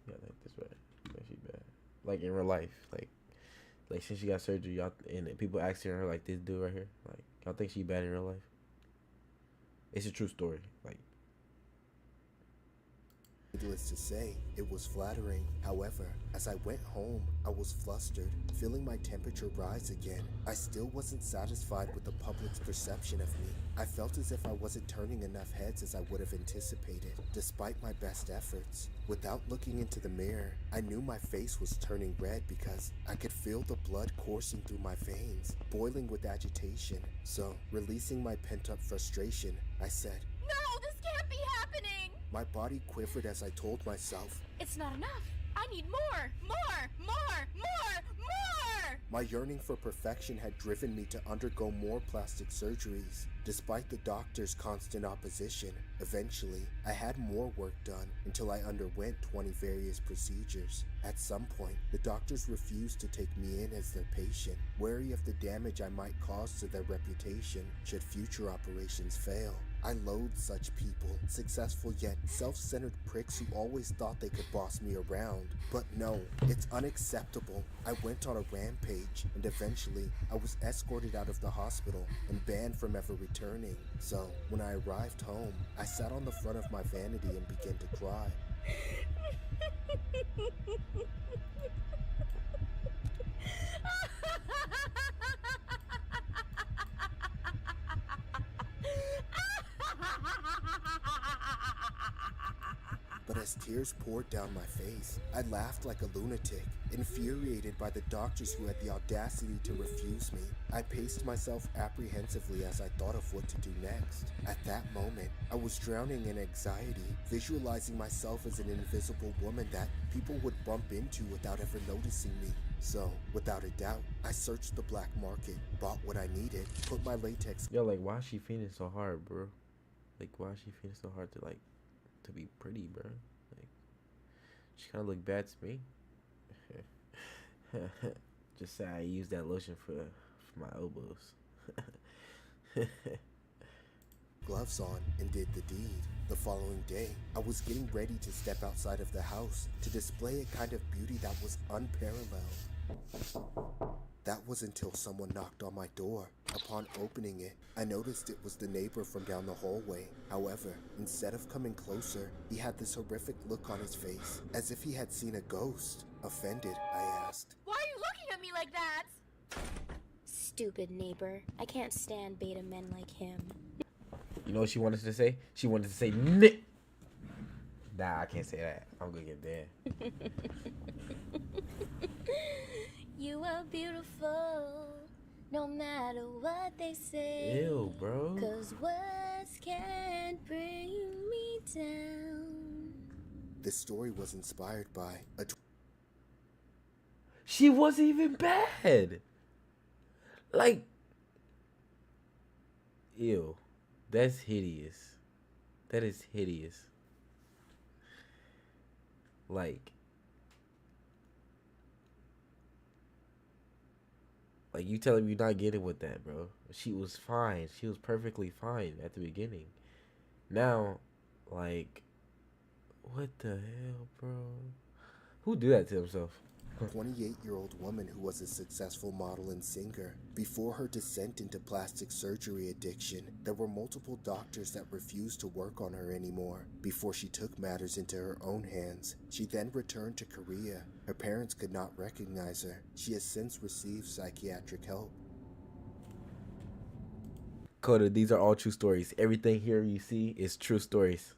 Yeah, I think this way. I think she bad. Like in real life, like since she got surgery, y'all and people asking her like this dude right here, like y'all think she bad in real life? It's a true story. Like, Needless to say, it was flattering. However, as I went home, I was flustered, feeling my temperature rise again. I still wasn't satisfied with the public's perception of me. I felt as if I wasn't turning enough heads as I would have anticipated, despite my best efforts. Without looking into the mirror, I knew my face was turning red because I could feel the blood coursing through my veins, boiling with agitation. So, releasing my pent-up frustration, I said, No, this can't be happening. my body quivered as I told myself, It's not enough. I need more. my yearning for perfection had driven me to undergo more plastic surgeries. Despite the doctor's constant opposition, eventually, I had more work done until I underwent 20 various procedures. At some point, the doctors refused to take me in as their patient, wary of the damage I might cause to their reputation should future operations fail. I loathe such people, successful yet self-centered pricks who always thought they could boss me around. But no, it's unacceptable. I went on a rampage, and eventually, I was escorted out of the hospital and banned from ever returning. So, when I arrived home, I sat on the front of my vanity and began to cry. But as tears poured down my face, I laughed like a lunatic, infuriated by the doctors who had the audacity to refuse me. I paced myself apprehensively as I thought of what to do next. At that moment, I was drowning in anxiety, visualizing myself as an invisible woman that people would bump into without ever noticing me. So, without a doubt, I searched the black market, bought what I needed, put my latex— yo, like, why is she feeling so hard, bro? Like, why is she feeling so hard to be pretty, bro? Like, she kind of look bad to me. Just say I use that lotion for my elbows. gloves on and did the deed. The following day, I was getting ready to step outside of the house to display a kind of beauty that was unparalleled. That was until someone knocked on my door. Upon opening it, I noticed it was the neighbor from down the hallway. However, instead of coming closer, he had this horrific look on his face, as if he had seen a ghost. Offended, I asked, Why are you looking at me like that? Stupid neighbor. I can't stand beta men like him. You know what she wanted to say? She wanted to say Nick. Nah, I can't say that. I'm gonna get banned. You are beautiful, no matter what they say. Ew, bro. 'Cause words can't bring me down. This story was inspired by a She wasn't even bad. Like, ew. That's hideous. That is hideous. Like you telling me you're not getting with that, bro. She was fine. She was perfectly fine at the beginning. Now, like, what the hell, bro? Who do that to himself? 28-year-old woman who was a successful model and singer. Before her descent into plastic surgery addiction, there were multiple doctors that refused to work on her anymore. Before she took matters into her own hands, she then returned to Korea. Her parents could not recognize her. She has since received psychiatric help. Coda, these are all true stories. Everything here you see is true stories.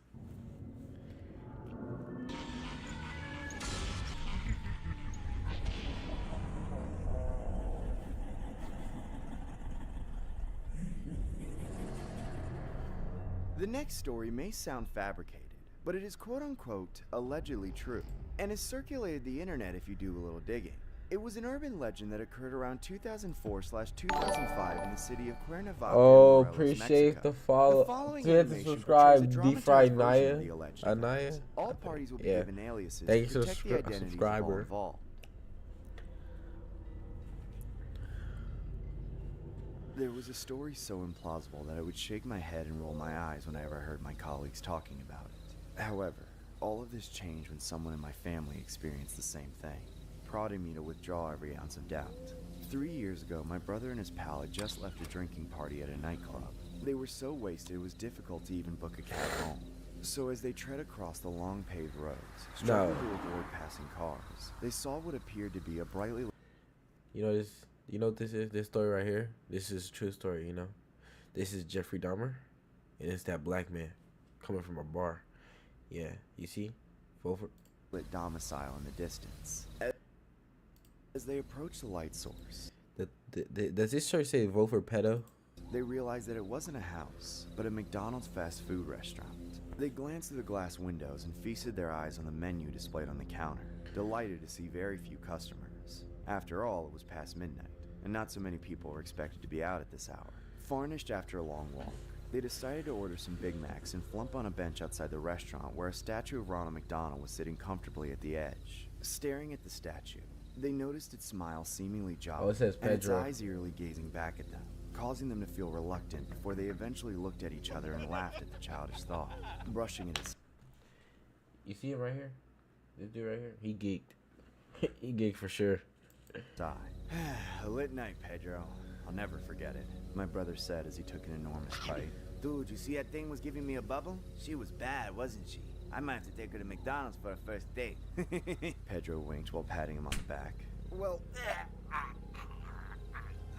The next story may sound fabricated, but it is quote-unquote allegedly true, and has circulated the internet if you do a little digging. It was an urban legend that occurred around 2004/2005 in the city of Cuernavaca, Oh, Morelos, appreciate Mexico. the follow. The following Do you have to information subscribe? portrays a Deep Fried dramatized version of Naya? the alleged Anaya? events. All parties will be Yeah. given aliases Thank you to for protect the identities of all subscriber. involved. There was a story so implausible that I would shake my head and roll my eyes whenever I heard my colleagues talking about it. However, all of this changed when someone in my family experienced the same thing, prodding me to withdraw every ounce of doubt. 3 years ago, my brother and his pal had just left a drinking party at a nightclub. They were so wasted it was difficult to even book a cab home. So as they tread across the long paved roads, struggling to avoid passing cars, they saw what appeared to be a brightly... You know this. You know what this is? This story right here. This is a true story. You know, this is Jeffrey Dahmer, and it's that black man coming from a bar. Yeah, you see, lit domicile in the distance. As they approached the light source, does this shirt say "Vote for pedo"? They realized that it wasn't a house, but a McDonald's fast food restaurant. They glanced through the glass windows and feasted their eyes on the menu displayed on the counter, delighted to see very few customers. After all, it was past midnight, and not so many people were expected to be out at this hour. Furnished after a long walk, they decided to order some Big Macs and flump on a bench outside the restaurant where a statue of Ronald McDonald was sitting comfortably at the edge. Staring at the statue, they noticed its smile seemingly jolly, Oh, it says and its Pedro. eyes eerily gazing back at them, causing them to feel reluctant before they eventually looked at each other and laughed at the childish thought, brushing it aside. You see him right here? This dude right here? He geeked. He geeked for sure. A lit night, Pedro. I'll never forget it, my brother said as he took an enormous bite. Dude, you see that thing was giving me a bubble? She was bad, wasn't she? I might have to take her to McDonald's for a first date. Pedro winked while patting him on the back. Well,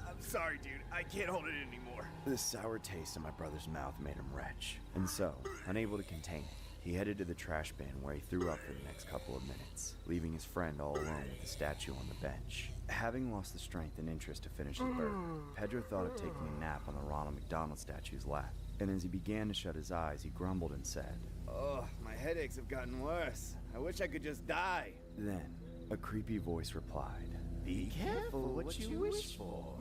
I'm sorry, dude. I can't hold it anymore. The sour taste in my brother's mouth made him retch, and so, unable to contain it, he headed to the trash bin where he threw up for the next couple of minutes, leaving his friend all alone with the statue on the bench. Having lost the strength and interest to finish the burger, Pedro thought of taking a nap on the Ronald McDonald statue's lap, and as he began to shut his eyes, he grumbled and said, Oh, my headaches have gotten worse. I wish I could just die. Then, a creepy voice replied, Be careful what you wish for.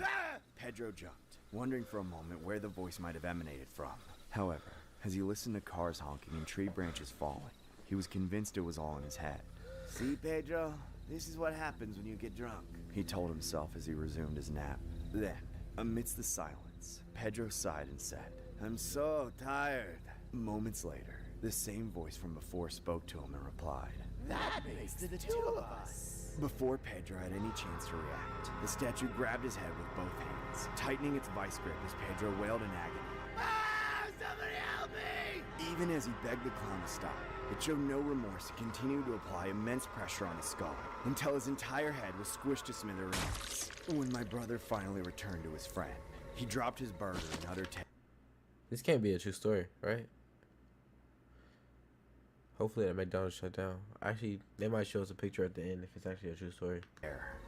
Pedro jumped, wondering for a moment where the voice might have emanated from. However, as he listened to cars honking and tree branches falling, he was convinced it was all in his head. See, Pedro? This is what happens when you get drunk. He told himself as he resumed his nap. Then, amidst the silence, Pedro sighed and said, I'm so tired. Moments later, the same voice from before spoke to him and replied, That makes the two of us. Before Pedro had any chance to react, the statue grabbed his head with both hands, tightening its vice grip as Pedro wailed in agony. Ah, somebody help me! Even as he begged the clown to stop, it showed no remorse and continued to apply immense pressure on his skull until his entire head was squished to smithereens. When my brother finally returned to his friend, he dropped his burger in utter terror. This can't be a true story, right? Hopefully that McDonald's shut down. Actually, they might show us a picture at the end if it's actually a true story.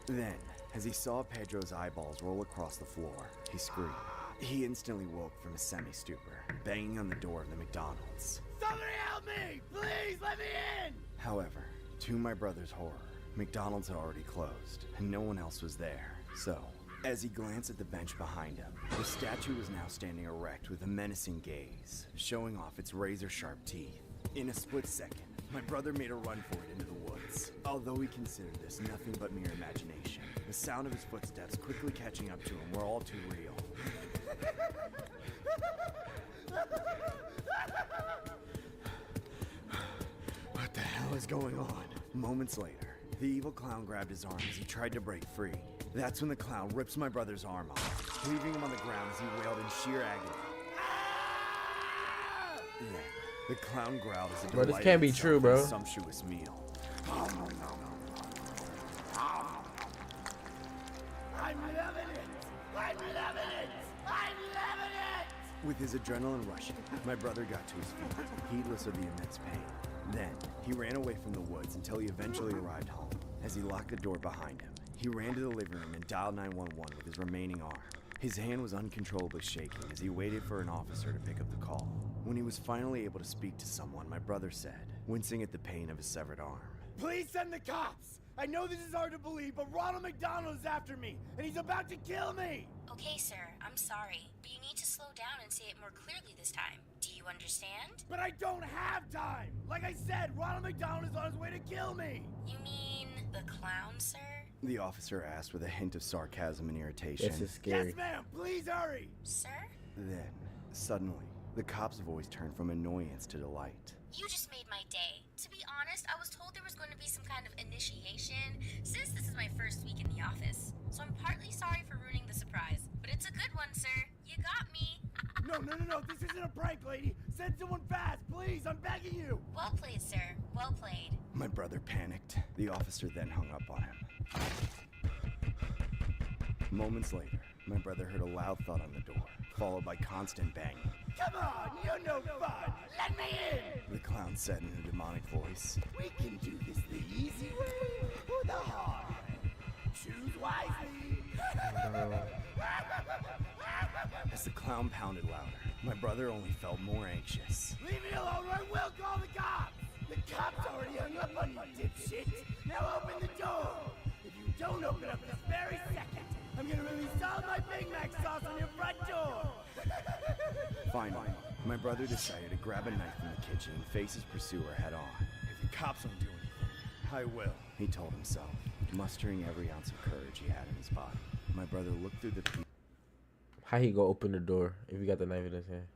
Then, as he saw Pedro's eyeballs roll across the floor, he screamed. He instantly woke from his semi-stupor, banging on the door of the McDonald's. Somebody help me! Please let me in! However, to my brother's horror, McDonald's had already closed, and no one else was there. So, as he glanced at the bench behind him, the statue was now standing erect with a menacing gaze, showing off its razor-sharp teeth. In a split second, my brother made a run for it into the woods. Although he considered this nothing but mere imagination, the sound of his footsteps quickly catching up to him were all too real. What the hell is going on? Moments later, the evil clown grabbed his arm as he tried to break free. That's when the clown rips my brother's arm off, leaving him on the ground as he wailed in sheer agony. Then, the clown growled as he Bro, this can't be true, bro. A sumptuous meal. I'm loving it! I'm loving it! I'm loving it! With his adrenaline rushing, my brother got to his feet, heedless of the immense pain. Then, he ran away from the woods until he eventually arrived home. As he locked the door behind him, he ran to the living room and dialed 911 with his remaining arm. His hand was uncontrollably shaking as he waited for an officer to pick up the call. When he was finally able to speak to someone, my brother said, wincing at the pain of his severed arm. Please send the cops! I know this is hard to believe, but Ronald McDonald is after me, and he's about to kill me! Okay, sir, I'm sorry, but you need to slow down and say it more clearly this time. Do you understand? But I don't have time! Like I said, Ronald McDonald is on his way to kill me! You mean the clown, sir? The officer asked with a hint of sarcasm and irritation. This is scary. Yes, ma'am! Please hurry! Sir? Then, suddenly, the cop's voice turned from annoyance to delight. You just made my day. To be honest, I was told there was going to be some kind of initiation, since this is my first week in the office. So I'm partly sorry for ruining the surprise, but it's a good one, sir. You got me. No, this isn't a prank, lady! Send someone fast, please, I'm begging you! Well played, sir. Well played. My brother panicked. The officer then hung up on him. Moments later, my brother heard a loud thud on the door, followed by constant banging. Come on, you're no fun! Let me in! The clown said in a demonic voice. We can do this the easy way or the hard way. Choose wisely! As the clown pounded louder, my brother only felt more anxious. Leave me alone or I will call the cops! The cops already hung up on you, dipshit! Now open the door! If you don't open up this very second, I'm gonna release all my Big Mac sauce on your front door! Finally, my brother decided to grab a knife from the kitchen and face his pursuer head on. If the cops don't do anything, I will. He told himself, mustering every ounce of courage he had in his body. My brother looked through the... How he go open the door if he got the knife in his hand?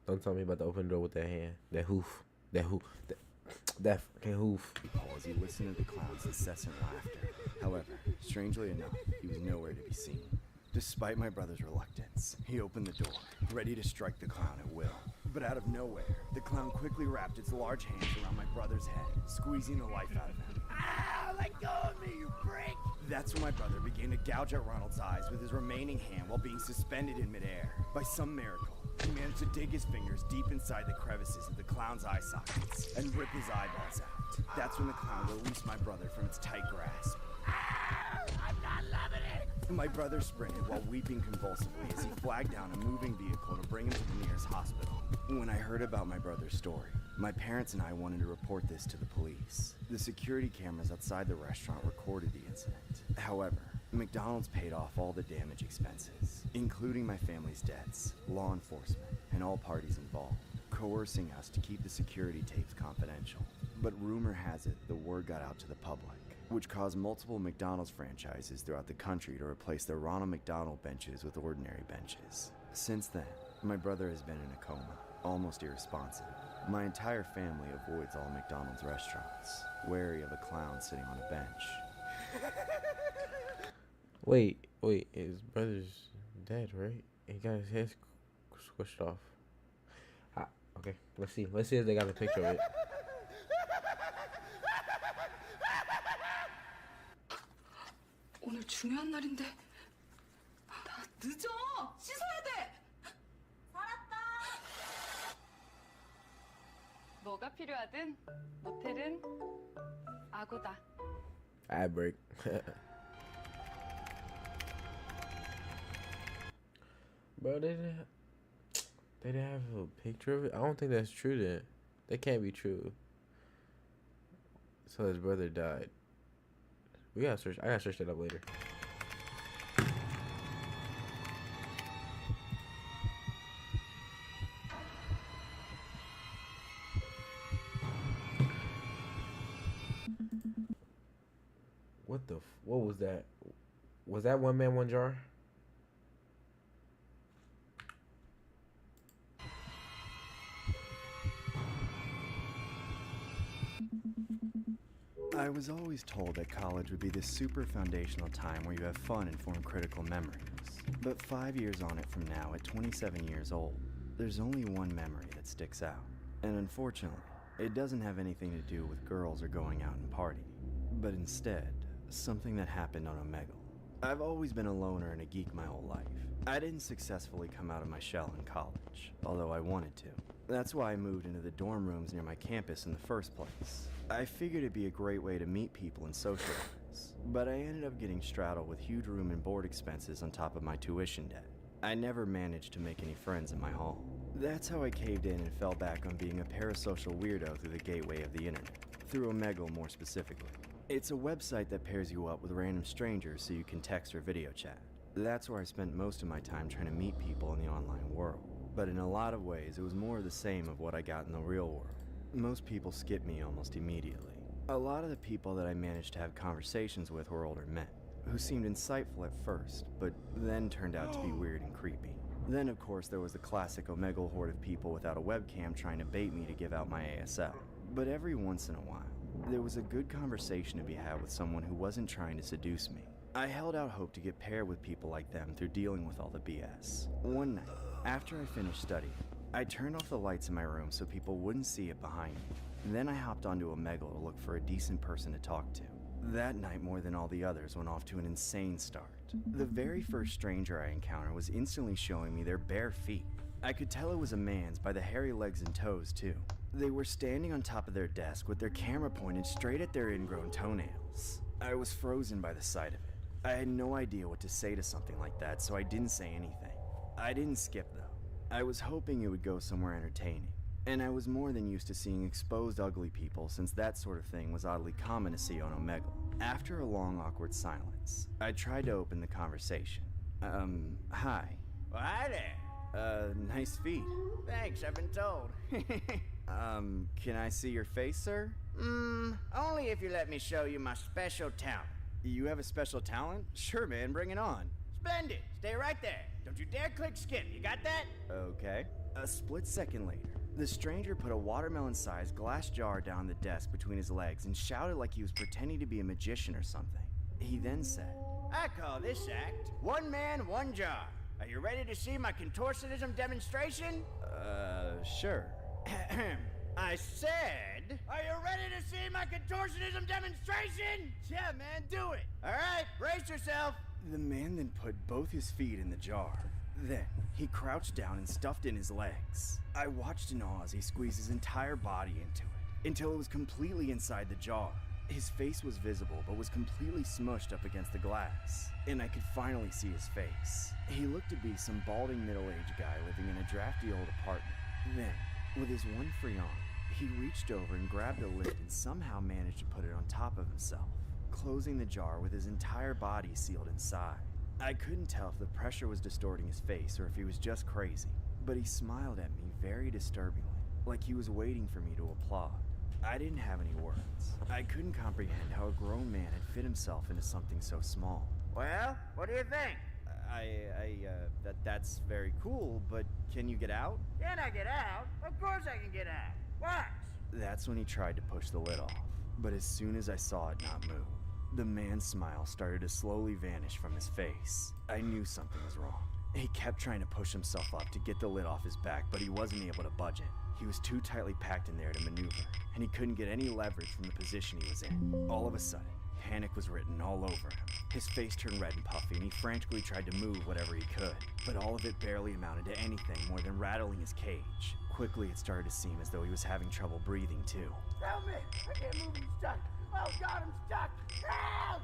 Don't tell me about to open the door with that hand. That hoof. That fucking hoof. As he listened to the clown's incessant laughter. However, strangely enough, he was nowhere to be seen. Despite my brother's reluctance, he opened the door, ready to strike the clown at will. But out of nowhere, the clown quickly wrapped its large hands around my brother's head, squeezing the life out of him. Ah, let go of me, you freak! That's when my brother began to gouge at Ronald's eyes with his remaining hand while being suspended in midair. By some miracle, he managed to dig his fingers deep inside the crevices of the clown's eye sockets and rip his eyeballs out. That's when the clown released my brother from its tight grasp. Ah, I'm not loving it! My brother sprinted while weeping convulsively as he flagged down a moving vehicle to bring him to the nearest hospital. When I heard about my brother's story, my parents and I wanted to report this to the police. The security cameras outside the restaurant recorded the incident. However, McDonald's paid off all the damage expenses, including my family's debts, law enforcement, and all parties involved, coercing us to keep the security tapes confidential. But rumor has it the word got out to the public, which caused multiple McDonald's franchises throughout the country to replace their Ronald McDonald benches with ordinary benches. Since then, My brother has been in a coma, almost irresponsive. My entire family avoids all McDonald's restaurants, wary of a clown sitting on a bench. Wait, his brother's dead, right? He got his head squished off. Okay, let's see if they got a picture of it. 오늘 중요한 날인데 나 늦어. 씻어야 돼. 살았다. 뭐가 필요하든 모텔은 아고다. Ad break. Bro, they didn't have a picture of it. I don't think that's true. Then that can't be true. So his brother died. We gotta search. I gotta search that up later. What was that? Was that One Man, One Jar? I was always told that college would be this super foundational time where you have fun and form critical memories. But 5 years on it from now, at 27 years old, there's only one memory that sticks out. And unfortunately, it doesn't have anything to do with girls or going out and partying, but instead, something that happened on Omegle. I've always been a loner and a geek my whole life. I didn't successfully come out of my shell in college, although I wanted to. That's why I moved into the dorm rooms near my campus in the first place. I figured it'd be a great way to meet people and socialize, but I ended up getting straddled with huge room and board expenses on top of my tuition debt. I never managed to make any friends in my hall. That's how I caved in and fell back on being a parasocial weirdo through the gateway of the internet, through Omegle more specifically. It's a website that pairs you up with random strangers so you can text or video chat. That's where I spent most of my time trying to meet people in the online world. But in a lot of ways, it was more of the same of what I got in the real world. Most people skip me almost immediately. A lot of the people that I managed to have conversations with were older men, who seemed insightful at first, but then turned out to be weird and creepy. Then, of course, there was the classic Omegle horde of people without a webcam trying to bait me to give out my ASL. But every once in a while, there was a good conversation to be had with someone who wasn't trying to seduce me. I held out hope to get paired with people like them through dealing with all the BS. One night, after I finished studying, I turned off the lights in my room so people wouldn't see it behind me. Then I hopped onto Omegle to look for a decent person to talk to. That night, more than all the others, went off to an insane start. The very first stranger I encountered was instantly showing me their bare feet. I could tell it was a man's by the hairy legs and toes, too. They were standing on top of their desk with their camera pointed straight at their ingrown toenails. I was frozen by the sight of it. I had no idea what to say to something like that, so I didn't say anything. I didn't skip, though. I was hoping it would go somewhere entertaining, and I was more than used to seeing exposed ugly people since that sort of thing was oddly common to see on Omegle. After a long, awkward silence, I tried to open the conversation. Hi. Well, hi there. Nice feet. Thanks, I've been told. Can I see your face, sir? Only if you let me show you my special talent. You have a special talent? Sure, man, bring it on. Splendid. Stay right there. Don't you dare click skip. You got that? Okay. A split second later, the stranger put a watermelon-sized glass jar down the desk between his legs and shouted like he was pretending to be a magician or something. He then said, I call this act One Man, One Jar. Are you ready to see my contortionism demonstration? Sure. I said, are you ready to see my contortionism demonstration? Yeah, man, do it. All right, brace yourself. The man then put both his feet in the jar. Then, he crouched down and stuffed in his legs. I watched in awe as he squeezed his entire body into it, until it was completely inside the jar. His face was visible, but was completely smushed up against the glass, and I could finally see his face. He looked to be some balding middle-aged guy living in a drafty old apartment. Then, with his one free arm, he reached over and grabbed a lid and somehow managed to put it on top of himself, closing the jar with his entire body sealed inside. I couldn't tell if the pressure was distorting his face or if he was just crazy, but he smiled at me very disturbingly, like he was waiting for me to applaud. I didn't have any words. I couldn't comprehend how a grown man had fit himself into something so small. Well, what do you think? That's very cool, but can you get out? Can I get out? Of course I can get out. Wax! That's when he tried to push the lid off. But as soon as I saw it not move, the man's smile started to slowly vanish from his face. I knew something was wrong. He kept trying to push himself up to get the lid off his back, but he wasn't able to budge it. He was too tightly packed in there to maneuver, and he couldn't get any leverage from the position he was in. All of a sudden, panic was written all over him. His face turned red and puffy, and he frantically tried to move whatever he could. But all of it barely amounted to anything more than rattling his cage. Quickly, it started to seem as though he was having trouble breathing, too. Help me! I can't move, I'm stuck! Oh God, I'm stuck! Help!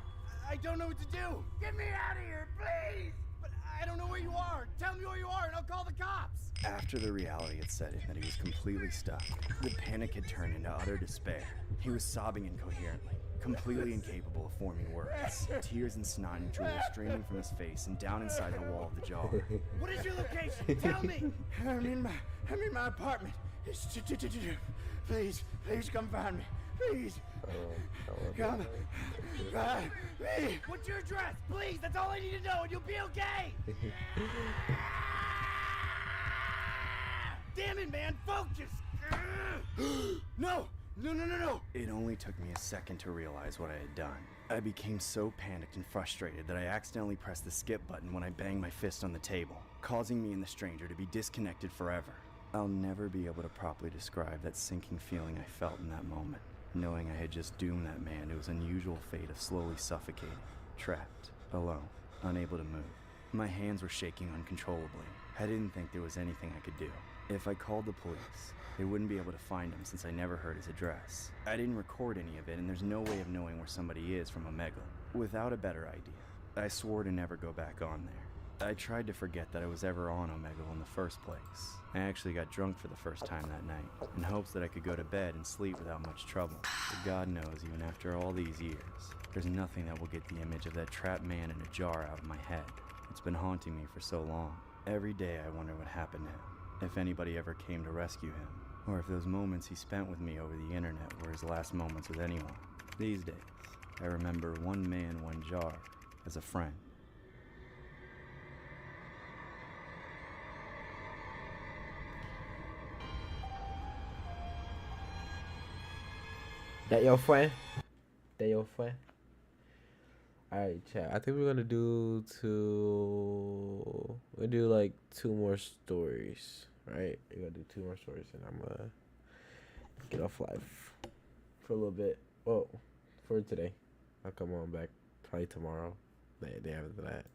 I don't know what to do! Get me out of here, please! But I don't know where you are! Tell me where you are and I'll call the cops! After the reality had set in that he was completely stuck, the panic had turned into utter despair. He was sobbing incoherently, completely incapable of forming words. Tears and snot and drool streaming from his face and down inside the wall of the jar. What is your location? Tell me! I'm in my apartment. Please come find me. Please. Come find me. What's your address? Please, that's all I need to know and you'll be okay! Damn it, man, focus! No! It only took me a second to realize what I had done. I became so panicked and frustrated that I accidentally pressed the skip button when I banged my fist on the table, causing me and the stranger to be disconnected forever. I'll never be able to properly describe that sinking feeling I felt in that moment, knowing I had just doomed that man to his unusual fate of slowly suffocating, trapped, alone, unable to move. My hands were shaking uncontrollably. I didn't think there was anything I could do. If I called the police, they wouldn't be able to find him since I never heard his address. I didn't record any of it, and there's no way of knowing where somebody is from Omegle. Without a better idea, I swore to never go back on there. I tried to forget that I was ever on Omegle in the first place. I actually got drunk for the first time that night, in hopes that I could go to bed and sleep without much trouble. But God knows, even after all these years, there's nothing that will get the image of that trapped man in a jar out of my head. It's been haunting me for so long. Every day I wonder what happened to him, if anybody ever came to rescue him, or if those moments he spent with me over the internet were his last moments with anyone. These days, I remember one man, one jar as a friend. That your friend? That your friend? Alright, chat. I think we're gonna do like 2 more stories. Right? We're gonna do 2 more stories and I'm gonna get off live for a little bit. Well, for today. I'll come on back probably tomorrow. The day after that.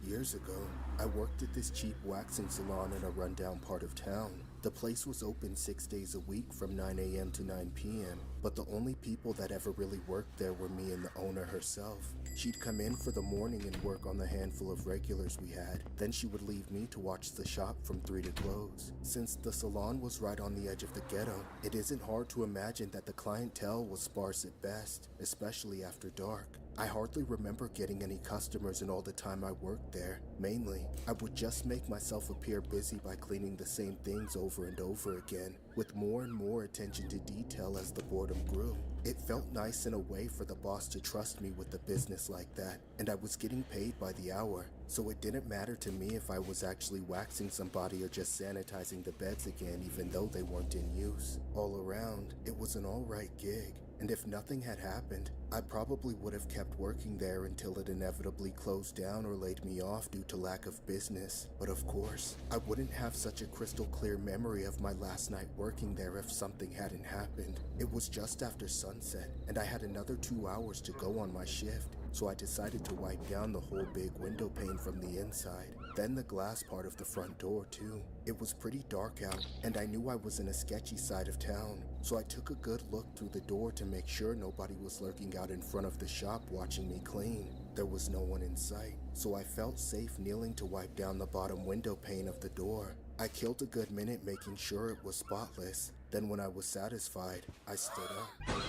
Years ago, I worked at this cheap waxing salon in a rundown part of town. The place was open 6 days a week from 9 a.m. to 9 p.m., but the only people that ever really worked there were me and the owner herself. She'd come in for the morning and work on the handful of regulars we had. Then she would leave me to watch the shop from 3 to close. Since the salon was right on the edge of the ghetto, it isn't hard to imagine that the clientele was sparse at best, especially after dark. I hardly remember getting any customers in all the time I worked there. Mainly, I would just make myself appear busy by cleaning the same things over and over again, with more and more attention to detail as the boredom grew. It felt nice in a way for the boss to trust me with a business like that, and I was getting paid by the hour, so it didn't matter to me if I was actually waxing somebody or just sanitizing the beds again even though they weren't in use. All around, it was an alright gig. And if nothing had happened, I probably would have kept working there until it inevitably closed down or laid me off due to lack of business. But of course, I wouldn't have such a crystal clear memory of my last night working there if something hadn't happened. It was just after sunset, and I had another 2 hours to go on my shift, so I decided to wipe down the whole big window pane from the inside. Then the glass part of the front door too. It was pretty dark out, and I knew I was in a sketchy side of town, so I took a good look through the door to make sure nobody was lurking out in front of the shop watching me clean. There was no one in sight, so I felt safe kneeling to wipe down the bottom window pane of the door. I killed a good minute making sure it was spotless. Then when I was satisfied, I stood up.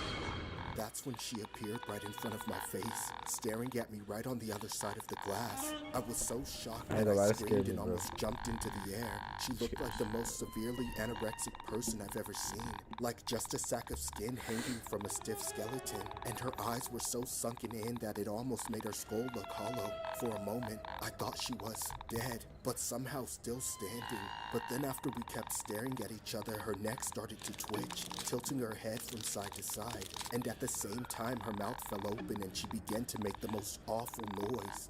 That's when she appeared right in front of my face, staring at me right on the other side of the glass. I was so shocked that I screamed and almost jumped into the air. She looked like the most severely anorexic person I've ever seen, like just a sack of skin hanging from a stiff skeleton, and her eyes were so sunken in that it almost made her skull look hollow. For a moment, I thought she was dead, but somehow still standing. But then after we kept staring at each other, her neck started to twitch, tilting her head from side to side, and at the same time her mouth fell open and she began to make the most awful noise.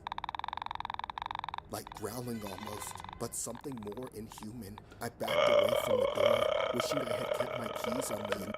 Like growling almost, but something more inhuman. I backed away from the door, wishing I had kept my keys on me.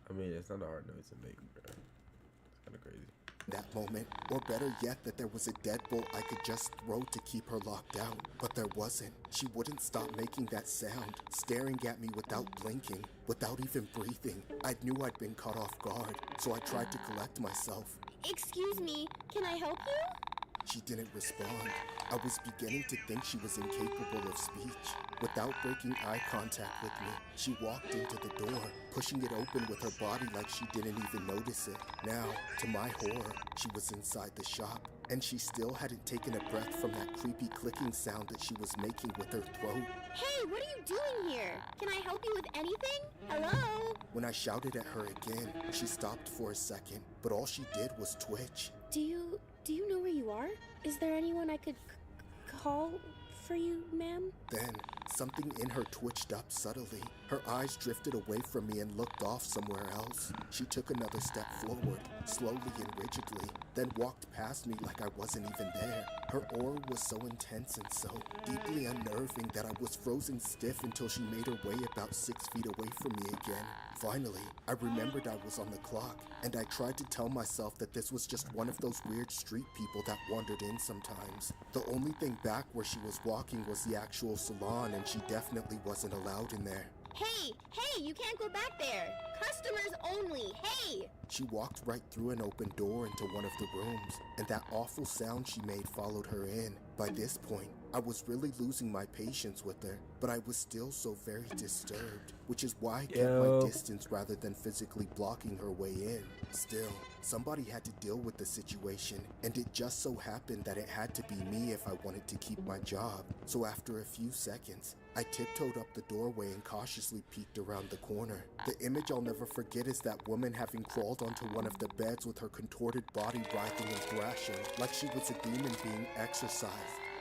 I mean, it's not a hard noise to make, bro. It's kind of crazy. That moment, or better yet, that there was a deadbolt I could just throw to keep her locked out. But there wasn't. She wouldn't stop making that sound, staring at me without blinking, without even breathing. I knew I'd been caught off guard, so I tried to collect myself. Excuse me, can I help you? She didn't respond. I was beginning to think she was incapable of speech. Without breaking eye contact with me, she walked into the door, pushing it open with her body like she didn't even notice it. Now, to my horror, she was inside the shop, and she still hadn't taken a breath from that creepy clicking sound that she was making with her throat. Hey, what are you doing here? Can I help you with anything? Hello? When I shouted at her again, she stopped for a second, but all she did was twitch. Do you know where you are? Is there anyone I could call for you, ma'am? Then, something in her twitched up subtly. Her eyes drifted away from me and looked off somewhere else. She took another step forward, slowly and rigidly, then walked past me like I wasn't even there. Her aura was so intense and so deeply unnerving that I was frozen stiff until she made her way about 6 feet away from me again. Finally, I remembered I was on the clock, and I tried to tell myself that this was just one of those weird street people that wandered in sometimes. The only thing back where she was walking was the actual salon, and she definitely wasn't allowed in there. Hey, you can't go back there. Customers only, hey! She walked right through an open door into one of the rooms, and that awful sound she made followed her in. By this point, I was really losing my patience with her, but I was still so very disturbed, which is why I kept my distance rather than physically blocking her way in. Still, somebody had to deal with the situation, and it just so happened that it had to be me if I wanted to keep my job. So after a few seconds, I tiptoed up the doorway and cautiously peeked around the corner. The image I'll never forget is that woman having crawled onto one of the beds with her contorted body writhing and thrashing like she was a demon being exorcised,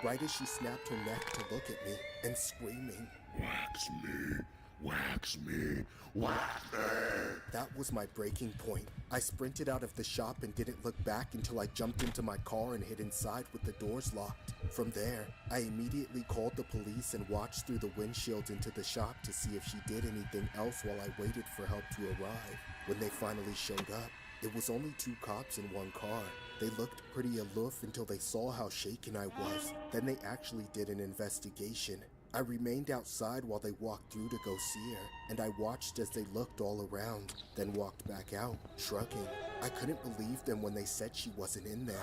right as she snapped her neck to look at me and screaming, "Wax me, wax me, wax me!" That was my breaking point. I sprinted out of the shop and didn't look back until I jumped into my car and hid inside with the doors locked. From there, I immediately called the police and watched through the windshield into the shop to see if she did anything else while I waited for help to arrive. When they finally showed up, it was only 2 cops in 1 car. They looked pretty aloof until they saw how shaken I was. Then they actually did an investigation. I remained outside while they walked through to go see her, and I watched as they looked all around, then walked back out, shrugging. I couldn't believe them when they said she wasn't in there.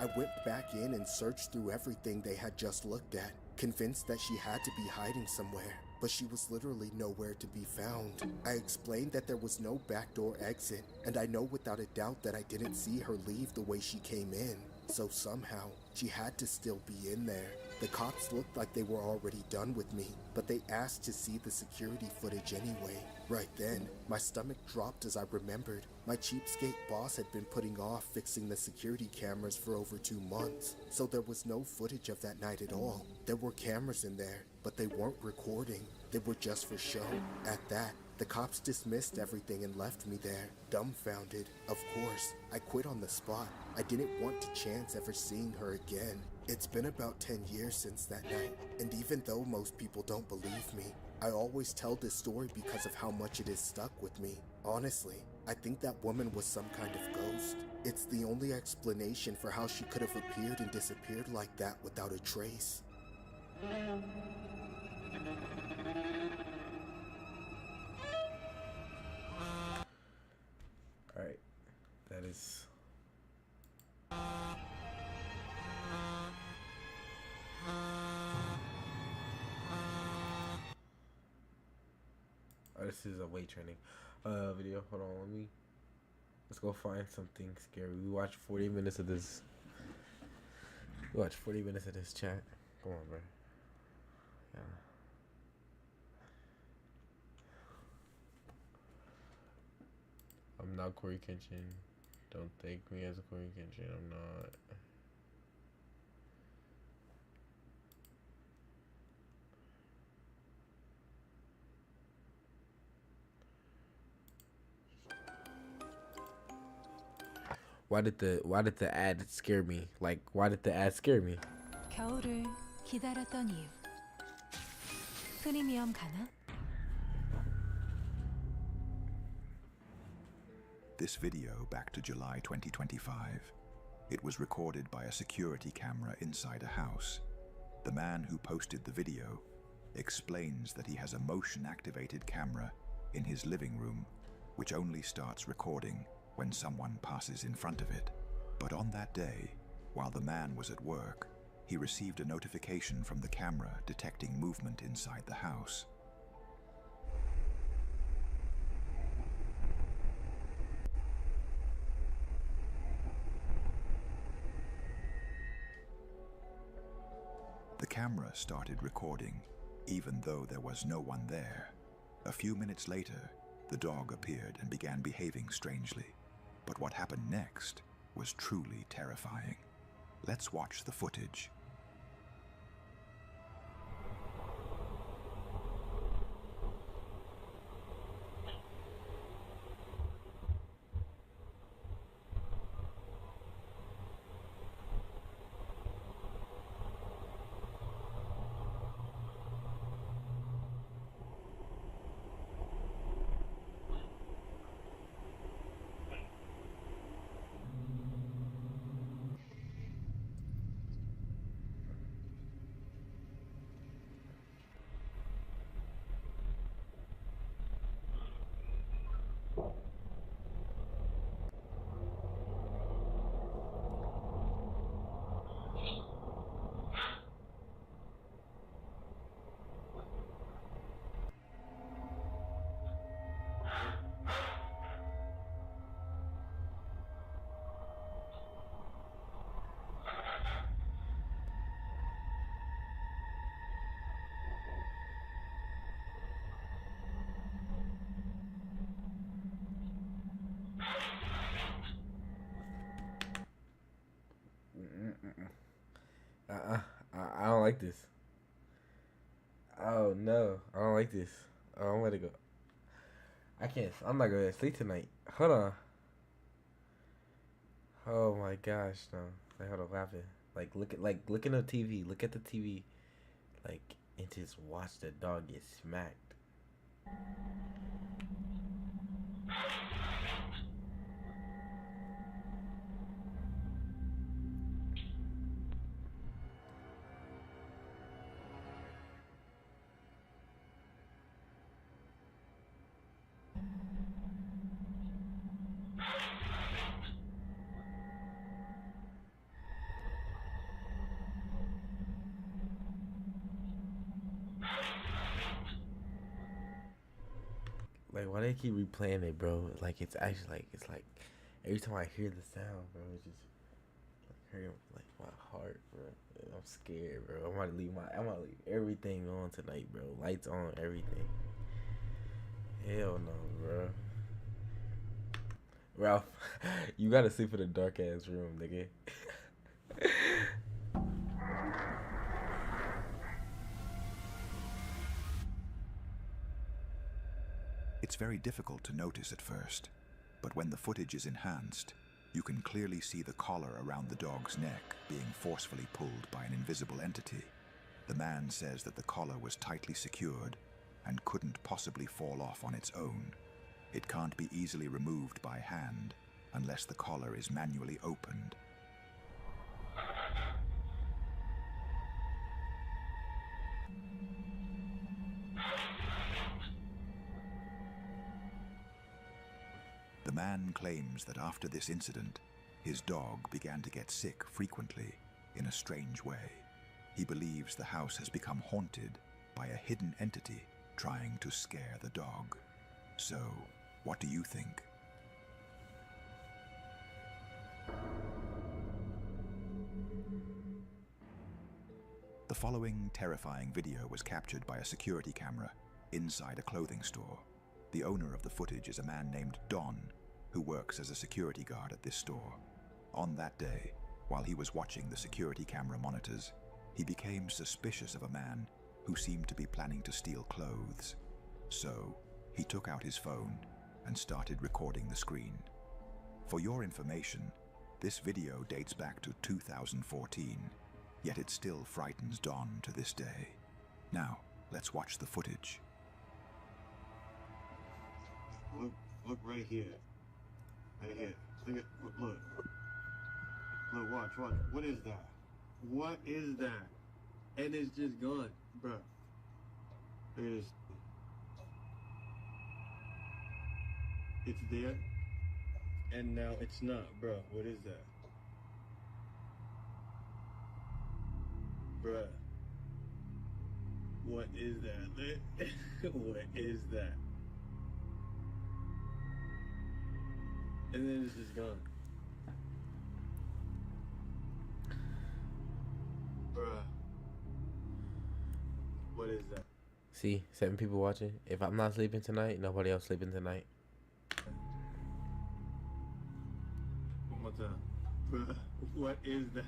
I went back in and searched through everything they had just looked at, convinced that she had to be hiding somewhere, but she was literally nowhere to be found. I explained that there was no backdoor exit, and I know without a doubt that I didn't see her leave the way she came in, so somehow she had to still be in there. The cops looked like they were already done with me, but they asked to see the security footage anyway. Right then, my stomach dropped as I remembered my cheapskate boss had been putting off fixing the security cameras for over 2 months, so there was no footage of that night at all. There were cameras in there, but they weren't recording. They were just for show. At that, the cops dismissed everything and left me there, dumbfounded. Of course, I quit on the spot. I didn't want to chance ever seeing her again. It's been about 10 years since that night, and even though most people don't believe me, I always tell this story because of how much it has stuck with me. Honestly, I think that woman was some kind of ghost. It's the only explanation for how she could have appeared and disappeared like that without a trace. Alright, that is... this is a weight training video. Hold on, let's go find something scary. We watched 40 minutes of this. We watched 40 minutes of this chat. Come on, bro. Yeah. I'm not Corey Kenshin. Don't thank me as a Corey Kenshin. I'm not. Why did the ad scare me? Like, why did the ad scare me? 겨울을 기다렸던 이유. 프리미엄 가나? This video back to July 2025. It was recorded by a security camera inside a house. The man who posted the video explains that he has a motion-activated camera in his living room, which only starts recording when someone passes in front of it. But on that day, while the man was at work, he received a notification from the camera detecting movement inside the house. The camera started recording, even though there was no one there. A few minutes later, the dog appeared and began behaving strangely. But what happened next was truly terrifying. Let's watch the footage. I don't like this. Oh no, I don't like this. Oh, I'm gonna go. I can't. I'm not gonna sleep tonight. Hold on. Oh my gosh, no. Like, hold on, what happened? Like, look at the TV. Look at the TV. Like, and just watch the dog get smacked. Like, why do they keep replaying it, bro? Like, it's actually like every time I hear the sound, bro, it's just like hurting like my heart, bro. I'm scared, bro. I'm gonna leave everything on tonight, bro. Lights on, everything. Hell no, bro. Ralph, you gotta sleep in a dark ass room, nigga. It's very difficult to notice at first, but when the footage is enhanced, you can clearly see the collar around the dog's neck being forcefully pulled by an invisible entity. The man says that the collar was tightly secured and couldn't possibly fall off on its own. It can't be easily removed by hand unless the collar is manually opened. The man claims that after this incident, his dog began to get sick frequently in a strange way. He believes the house has become haunted by a hidden entity trying to scare the dog. So, what do you think? The following terrifying video was captured by a security camera inside a clothing store. The owner of the footage is a man named Don, who works as a security guard at this store. On that day, while he was watching the security camera monitors, he became suspicious of a man who seemed to be planning to steal clothes. So, he took out his phone and started recording the screen. For your information, this video dates back to 2014, yet it still frightens Don to this day. Now, let's watch the footage. Look right here. Right here. Look. Look, watch. What is that? What is that? And it's just gone, bro. It is. It's there, and now it's not, bro. What is that? Bruh. What is that? What is that? And then it's just gone. Bruh. What is that? See, 7 people watching. If I'm not sleeping tonight, nobody else sleeping tonight. One more time. Bruh, what is that?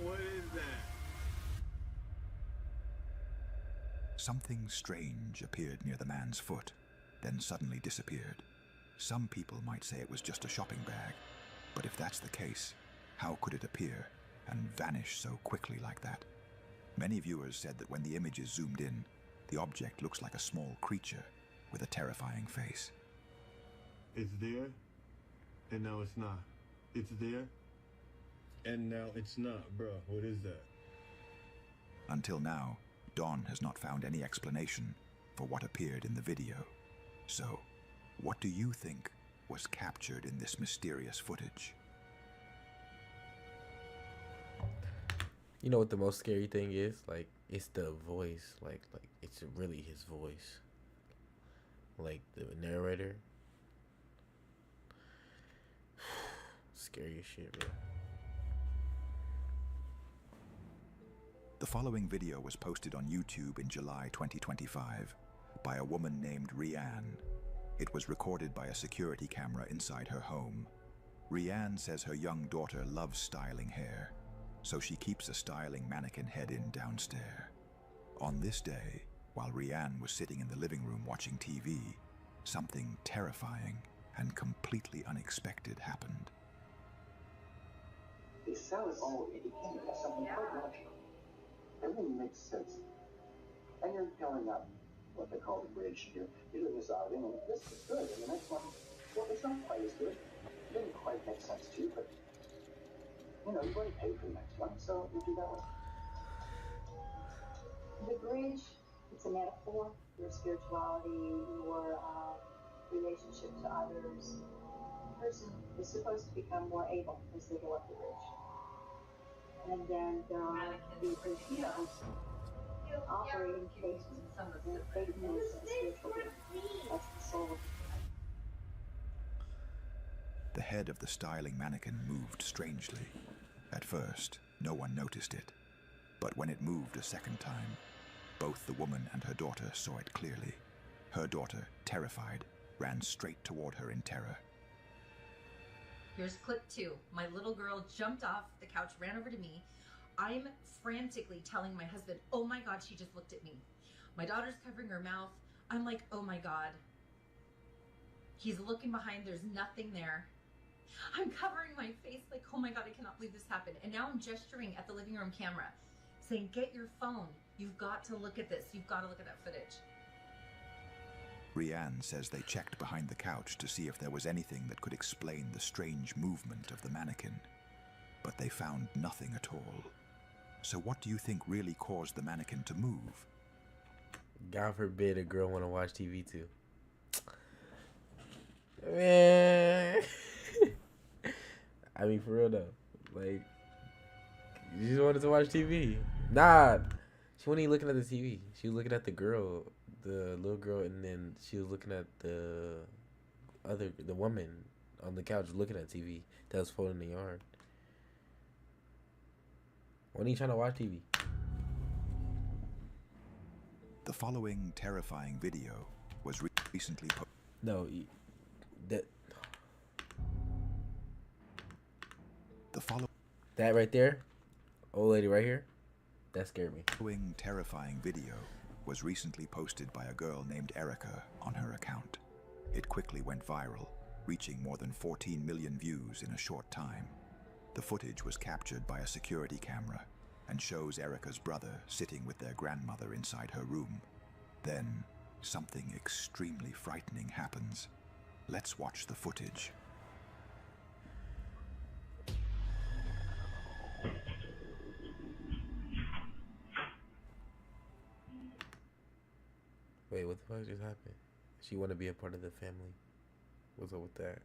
What is that? Something strange appeared near the man's foot, then suddenly disappeared. Some people might say it was just a shopping bag, but if that's the case, how could it appear and vanish so quickly like that? Many viewers said that when the image is zoomed in, the object looks like a small creature with a terrifying face. It's there, and now it's not. It's there, and now it's not, bro. What is that? Until now, Don has not found any explanation for what appeared in the video. So, what do you think was captured in this mysterious footage? You know what the most scary thing is? Like, it's the voice. Like it's really his voice. Like the narrator. Scary as shit, man. The following video was posted on YouTube in July 2025 by a woman named Rianne. It was recorded by a security camera inside her home. Rianne says her young daughter loves styling hair, so she keeps a styling mannequin head in downstairs. On this day, while Rianne was sitting in the living room watching TV, something terrifying and completely unexpected happened. They sell it all independent as something quite natural. Everything makes sense. And you're going up what they call the bridge. You're deciding, and this is good, and the next one, well, it's not quite as good. It didn't quite make sense to you, but you know, you've already paid for the next one, so you do that one. The bridge, it's a metaphor. Your spirituality, your relationship to others. The person is supposed to become more able as they go up the bridge. And then the Filipinos operating faith in faithfulness of the spiritual being. That's the soul of The head of the styling mannequin moved strangely. At first, no one noticed it, but when it moved a second time, both the woman and her daughter saw it clearly. Her daughter, terrified, ran straight toward her in terror. Here's clip 2. My little girl jumped off the couch, ran over to me. I'm frantically telling my husband, oh my God, she just looked at me. My daughter's covering her mouth. I'm like, oh my God. He's looking behind, there's nothing there. I'm covering my face like, oh my God, I cannot believe this happened. And now I'm gesturing at the living room camera, saying, get your phone. You've got to look at this. You've got to look at that footage. Rianne says they checked behind the couch to see if there was anything that could explain the strange movement of the mannequin, but they found nothing at all. So what do you think really caused the mannequin to move? God forbid a girl want to watch TV too. Man. I mean, for real though. Like, you just wanted to watch TV. Nah. She wasn't even looking at the TV. She was looking at the girl the little girl, and then she was looking at the woman on the couch looking at TV that was folding the yard. When are you trying to watch TV? The following terrifying video was recently put. No, that. The follow. That right there, old lady right here, that scared me. The following terrifying video was recently posted by a girl named Erica on her account. It quickly went viral, reaching more than 14 million views in a short time. The footage was captured by a security camera and shows Erica's brother sitting with their grandmother inside her room. Then, something extremely frightening happens. Let's watch the footage. Wait, what the fuck just happened? She want to be a part of the family. What's up with that?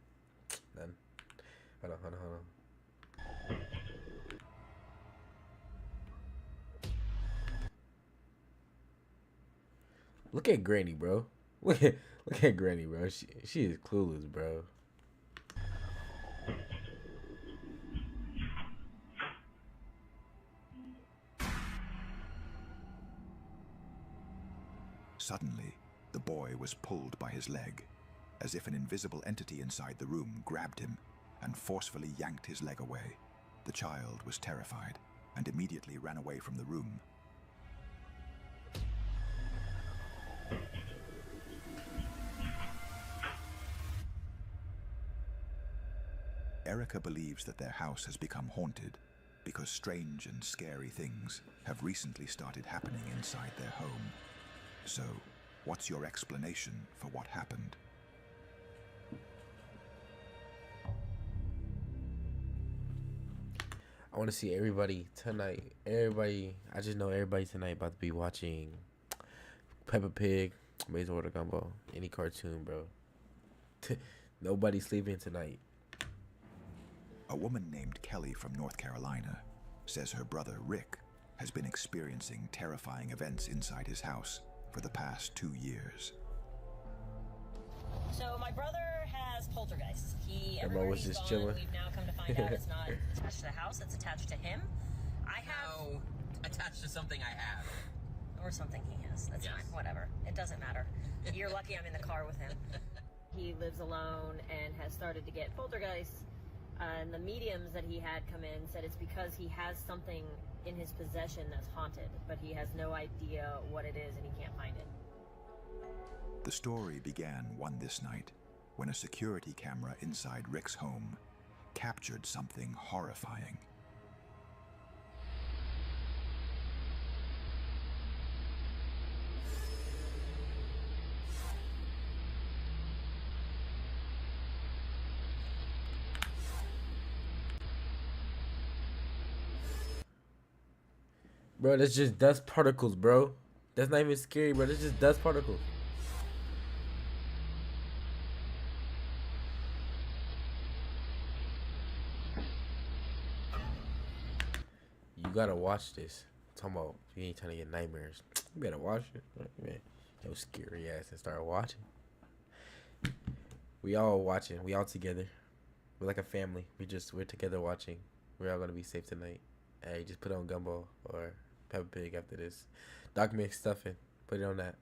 None. Hold on. Look at Granny, bro. Look at Granny, bro. She is clueless, bro. Suddenly, the boy was pulled by his leg, as if an invisible entity inside the room grabbed him and forcefully yanked his leg away. The child was terrified and immediately ran away from the room. Erica believes that their house has become haunted because strange and scary things have recently started happening inside their home. So, what's your explanation for what happened? I want to see everybody tonight. I just know everybody tonight about to be watching Peppa Pig, Maze Order Gumbo, any cartoon, bro. Nobody's sleeping tonight. A woman named Kelly from North Carolina says her brother Rick has been experiencing terrifying events inside his house for the past 2 years. So my brother has poltergeists. Everyone was just chilling. We've now come to find out it's not attached to the house, it's attached to him. I have... No, attached to something I have. Or something he has. That's fine, whatever. It doesn't matter. You're lucky I'm in the car with him. He lives alone and has started to get poltergeists. And the mediums that he had come in said it's because he has something in his possession that's haunted, but he has no idea what it is and he can't find it. The story began this night when a security camera inside Rick's home captured something horrifying. Bro, that's just dust particles, bro. That's not even scary, bro. That's just dust particles. You gotta watch this. I'm talking about if you ain't trying to get nightmares, you better watch it. Man, yo, scary ass and start watching. We all watching. We all together. We're like a family. We're together watching. We're all gonna be safe tonight. Hey, just put on Gumbo or Peppa Pig after this. Doc mix stuffing. Put it on that.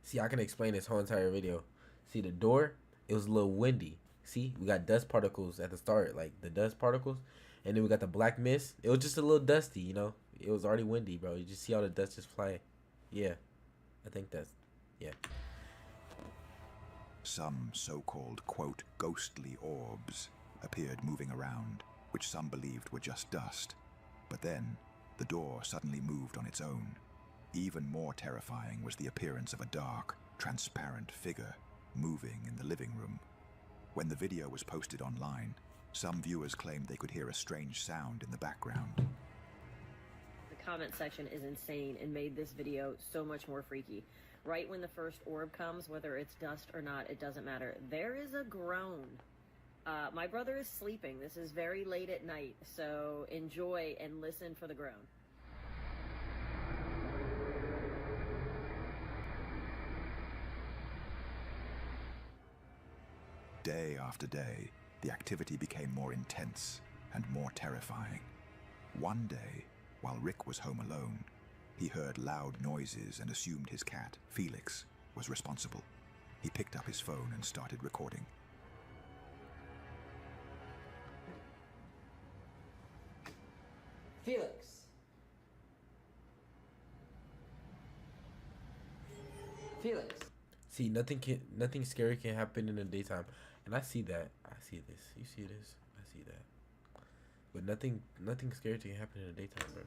See, I can explain this whole entire video. See, the door, it was a little windy. See, we got dust particles at the start, like the dust particles. And then we got the black mist. It was just a little dusty, you know. It was already windy, bro. You just see all the dust just flying. Yeah, I think that's, yeah. Some so-called, quote, ghostly orbs appeared moving around, which some believed were just dust. But then, the door suddenly moved on its own. Even more terrifying was the appearance of a dark, transparent figure moving in the living room. When the video was posted online, some viewers claimed they could hear a strange sound in the background. The comment section is insane and made this video so much more freaky. Right when the first orb comes, whether it's dust or not, it doesn't matter. There is a groan. My brother is sleeping. This is very late at night, so enjoy and listen for the groan. Day after day, the activity became more intense and more terrifying. One day, while Rick was home alone, he heard loud noises and assumed his cat, Felix, was responsible. He picked up his phone and started recording. Felix. Felix. See, nothing scary can happen in the daytime, and I see that. I see this. You see this? I see that. But nothing scary can happen in the daytime, bro.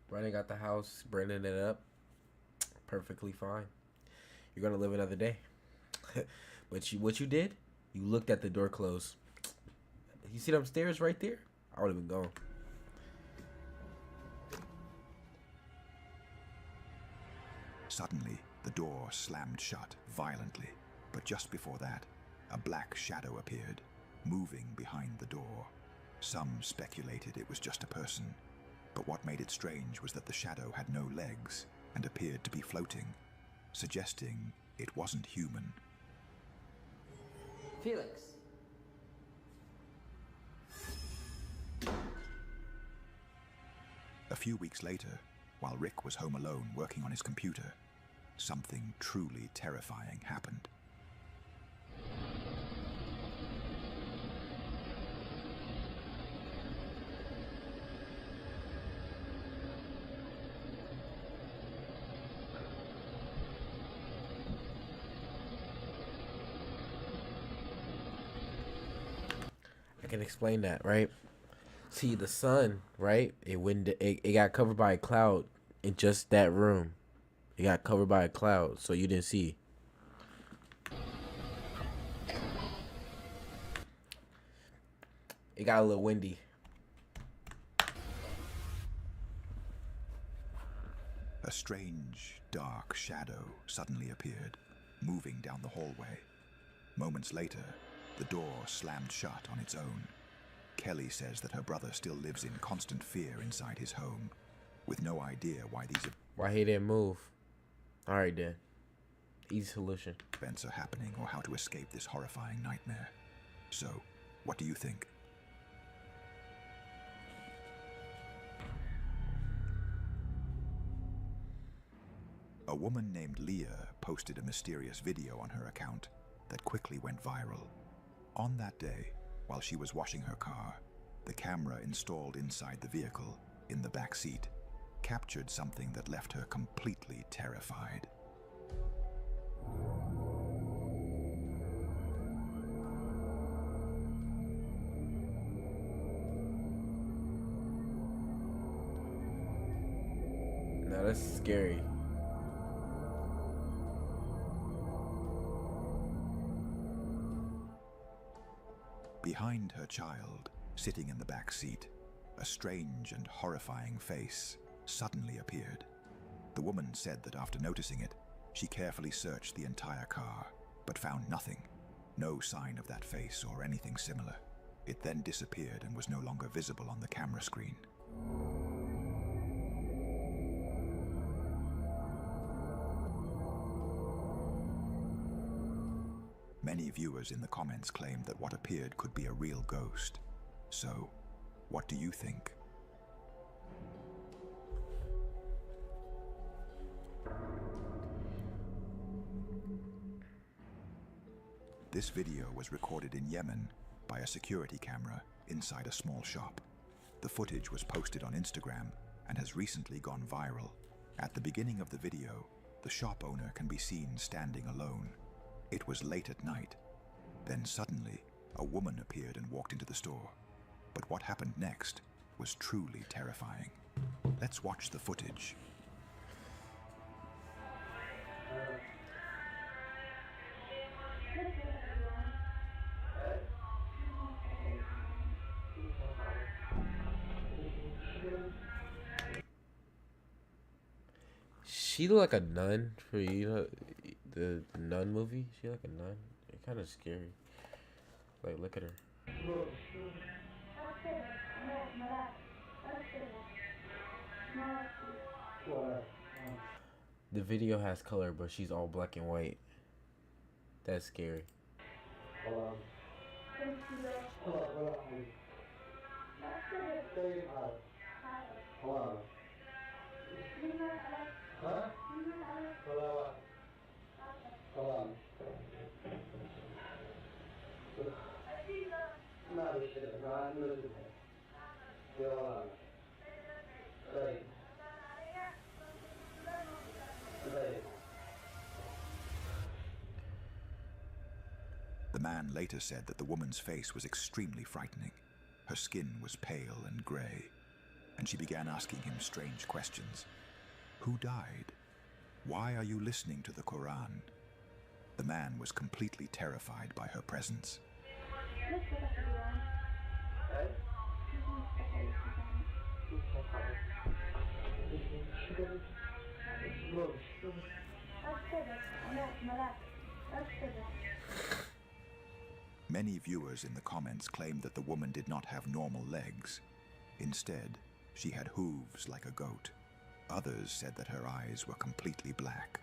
Running out the house, burning it up, perfectly fine. You're gonna live another day. But what you did? You looked at the door closed. You see them stairs right there? I would have been gone. Suddenly, the door slammed shut violently, but just before that, a black shadow appeared, moving behind the door. Some speculated it was just a person, but what made it strange was that the shadow had no legs and appeared to be floating, suggesting it wasn't human. Felix. A few weeks later, while Rick was home alone working on his computer, something truly terrifying happened. I can explain that, right? See, the sun, right? It got covered by a cloud in just that room. It got covered by a cloud, so you didn't see. It got a little windy. A strange, dark shadow suddenly appeared, moving down the hallway. Moments later, the door slammed shut on its own. Kelly says that her brother still lives in constant fear inside his home, with no idea why these Why he didn't move. Alright then. Easy solution. events are happening or how to escape this horrifying nightmare. So, what do you think? A woman named Leah posted a mysterious video on her account that quickly went viral. On that day, while she was washing her car, the camera installed inside the vehicle, in the back seat, captured something that left her completely terrified. Now that's scary. Behind her child, sitting in the back seat, a strange and horrifying face suddenly appeared. The woman said that after noticing it, she carefully searched the entire car, but found nothing, no sign of that face or anything similar. It then disappeared and was no longer visible on the camera screen. Many viewers in the comments claimed that what appeared could be a real ghost. So, what do you think? This video was recorded in Yemen by a security camera inside a small shop. The footage was posted on Instagram and has recently gone viral. At the beginning of the video, the shop owner can be seen standing alone. It was late at night. Then suddenly, a woman appeared and walked into the store. But what happened next was truly terrifying. Let's watch the footage. She look like a nun for the nun movie. She like a nun. It's kind of scary. Like, look at her. The video has color, but she's all black and white. That's scary. The man later said that the woman's face was extremely frightening. Her skin was pale and grey, and she began asking him strange questions. Who died? Why are you listening to the Quran? The man was completely terrified by her presence. Many viewers in the comments claimed that the woman did not have normal legs. Instead, she had hooves like a goat. Others said that her eyes were completely black.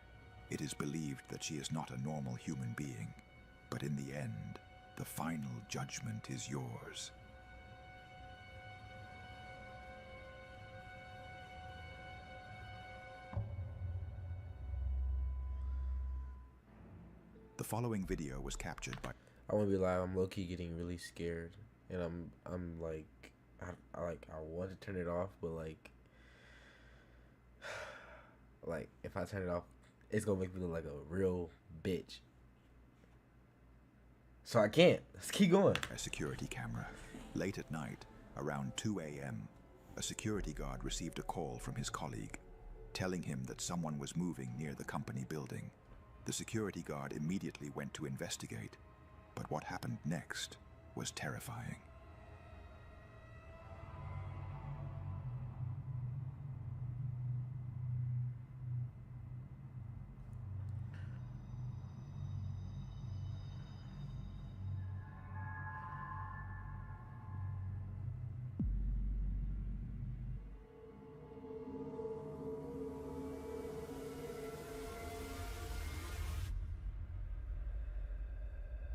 It is believed that she is not a normal human being, but in the end, the final judgment is yours. The following video was captured by... I won't be lying, I'm low-key getting really scared, and I'm like, I want to turn it off, but like if I turn it off, it's gonna make me look like a real bitch. So I can't. Let's keep going. A security camera. Late at night, around 2 a.m., a security guard received a call from his colleague, telling him that someone was moving near the company building. The security guard immediately went to investigate, but what happened next was terrifying.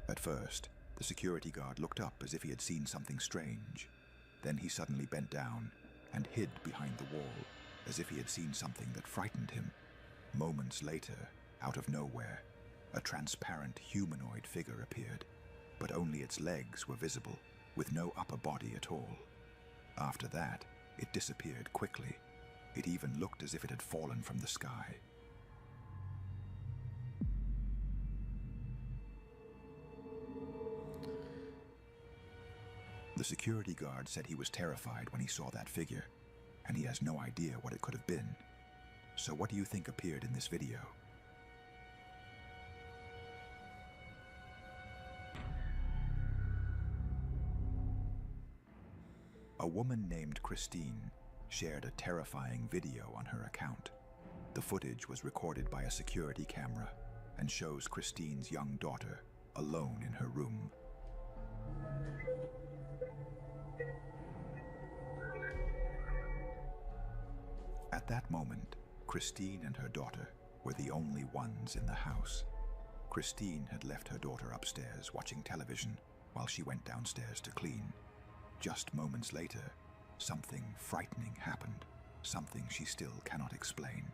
At first, the security guard looked up as if he had seen something strange. Then he suddenly bent down and hid behind the wall, as if he had seen something that frightened him. Moments later, out of nowhere, a transparent humanoid figure appeared, but only its legs were visible, with no upper body at all. After that, it disappeared quickly. It even looked as if it had fallen from the sky. The security guard said he was terrified when he saw that figure, and he has no idea what it could have been. So what do you think appeared in this video? A woman named Christine shared a terrifying video on her account. The footage was recorded by a security camera and shows Christine's young daughter alone in her room. At that moment, Christine and her daughter were the only ones in the house. Christine had left her daughter upstairs watching television while she went downstairs to clean. Just moments later, something frightening happened, something she still cannot explain.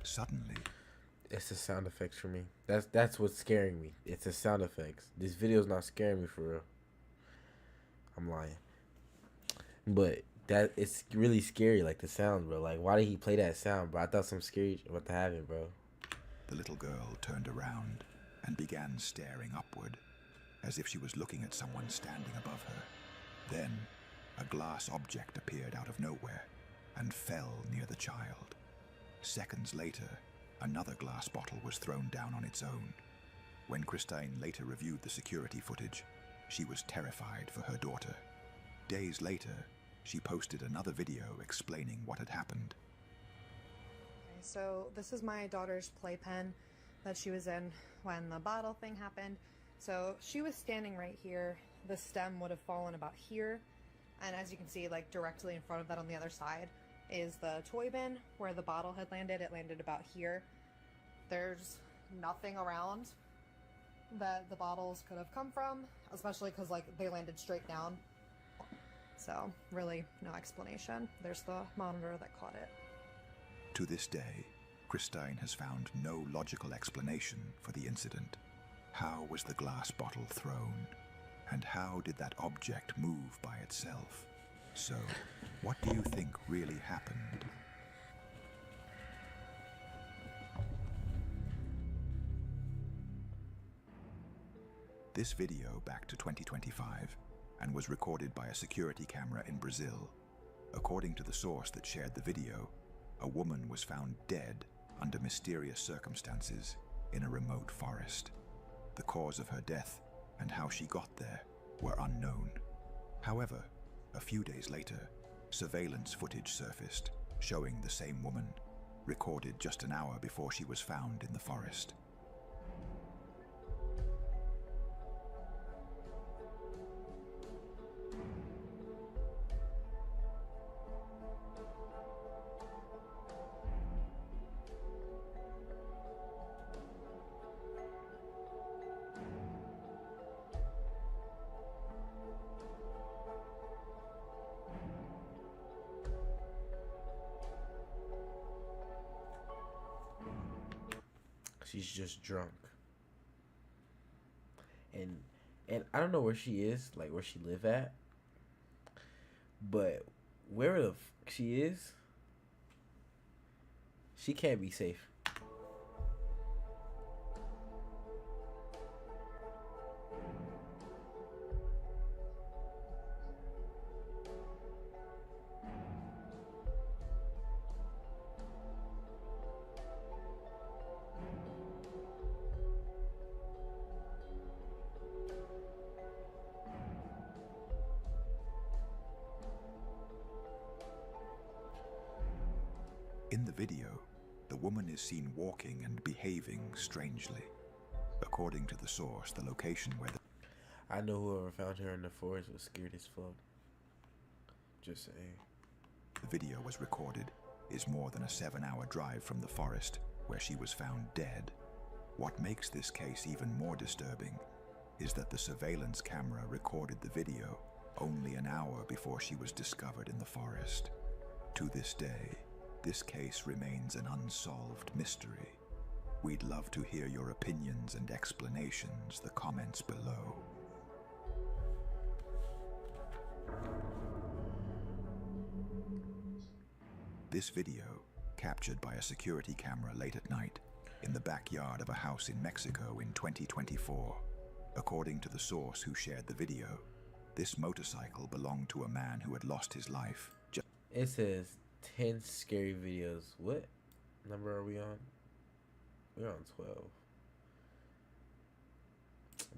Suddenly, it's the sound effects for me. That's what's scaring me. It's the sound effects. This video's not scaring me for real. I'm lying. But that it's really scary, like the sound, bro. Like, why did he play that sound, bro? I thought something scary about to happen, bro. the little girl turned around and began staring upward, as if she was looking at someone standing above her. Then, a glass object appeared out of nowhere and fell near the child. Seconds later, another glass bottle was thrown down on its own. When Christine later reviewed the security footage, she was terrified for her daughter. Days later, she posted another video explaining what had happened. So this is my daughter's playpen that she was in when the bottle thing happened. So she was standing right here. The stem would have fallen about here. And as you can see, like directly in front of that on the other side is the toy bin where the bottle had landed. It landed about here. There's nothing around that the bottles could have come from, especially because like they landed straight down. So really no explanation. There's the monitor that caught it. To this day, Christine has found no logical explanation for the incident. How was the glass bottle thrown? And how did that object move by itself? So, what do you think really happened? This video back to 2025 and was recorded by a security camera in Brazil. According to the source that shared the video, a woman was found dead under mysterious circumstances in a remote forest. The cause of her death and how she got there were unknown. However, a few days later, surveillance footage surfaced showing the same woman, recorded just an hour before she was found in the forest. She's just drunk. And I don't know where she is, like where she live at. But where the she is, she can't be safe. In the video, the woman is seen walking and behaving strangely. According to the source, the location where I know whoever found her in the forest was scared as fuck. Just saying. The video was recorded is more than a 7-hour drive from the forest where she was found dead. What makes this case even more disturbing is that the surveillance camera recorded the video only an hour before she was discovered in the forest. To this day, this case remains an unsolved mystery. We'd love to hear your opinions and explanations. The comments below. This video, captured by a security camera late at night in the backyard of a house in Mexico in 2024. According to the source who shared the video, this motorcycle belonged to a man who had lost his life. It says 10 scary videos. What number are we on? We're on 12.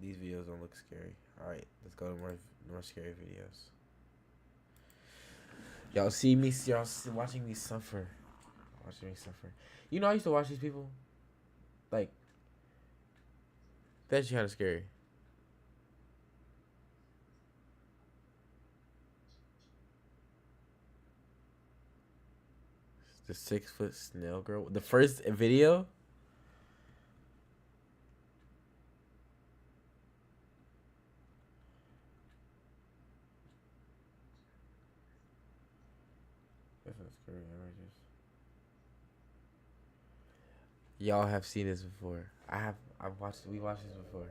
These videos don't look scary. Alright, let's go to more scary videos. Y'all see me, y'all watching me suffer. Watching me suffer. You know, I used to watch these people. Like, that's kind of scary. The 6-foot snail girl. The first video. That's not scary. Y'all have seen this before. We watched this before.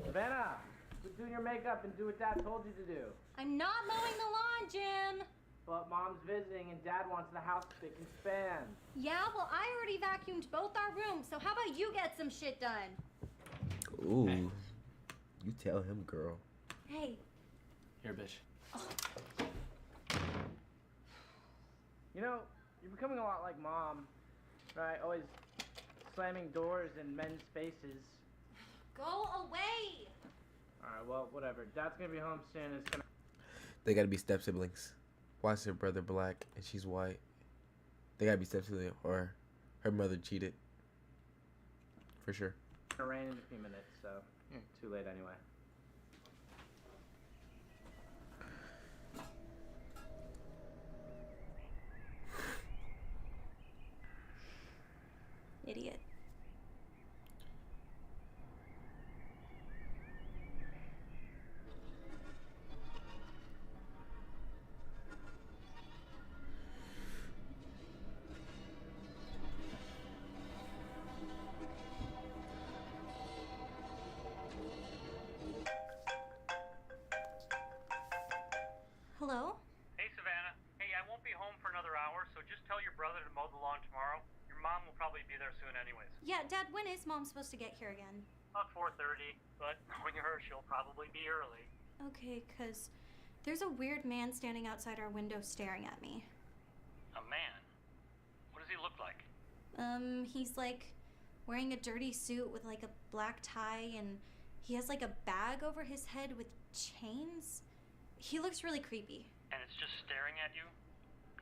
Savannah, quit doing your makeup and do what Dad told you to do. I'm not mowing the lawn, Jim. But Mom's visiting and Dad wants the house spick and span. Yeah, well, I already vacuumed both our rooms, so how about you get some shit done? Ooh. Hey. You tell him, girl. Hey. Here, bitch. You know, you're becoming a lot like Mom, right? Always slamming doors in men's faces. Go away! Alright, well, whatever. Dad's gonna be home soon. It's gonna... They gotta be step siblings. Why's her brother black and she's white? They gotta be step siblings, or her mother cheated. For sure. It's gonna rain in a few minutes, so too late anyway. Idiot. Hello? Hey, Savannah. Hey, I won't be home for another hour, so just tell your brother to mow the lawn tomorrow. Your mom will probably be there soon anyways. Yeah, Dad, when is Mom supposed to get here again? About 4:30, but knowing her, she'll probably be early. Okay, 'cause there's a weird man standing outside our window staring at me. A man? What does he look like? He's like wearing a dirty suit with like a black tie, and he has like a bag over his head with chains. He looks really creepy. And it's just staring at you?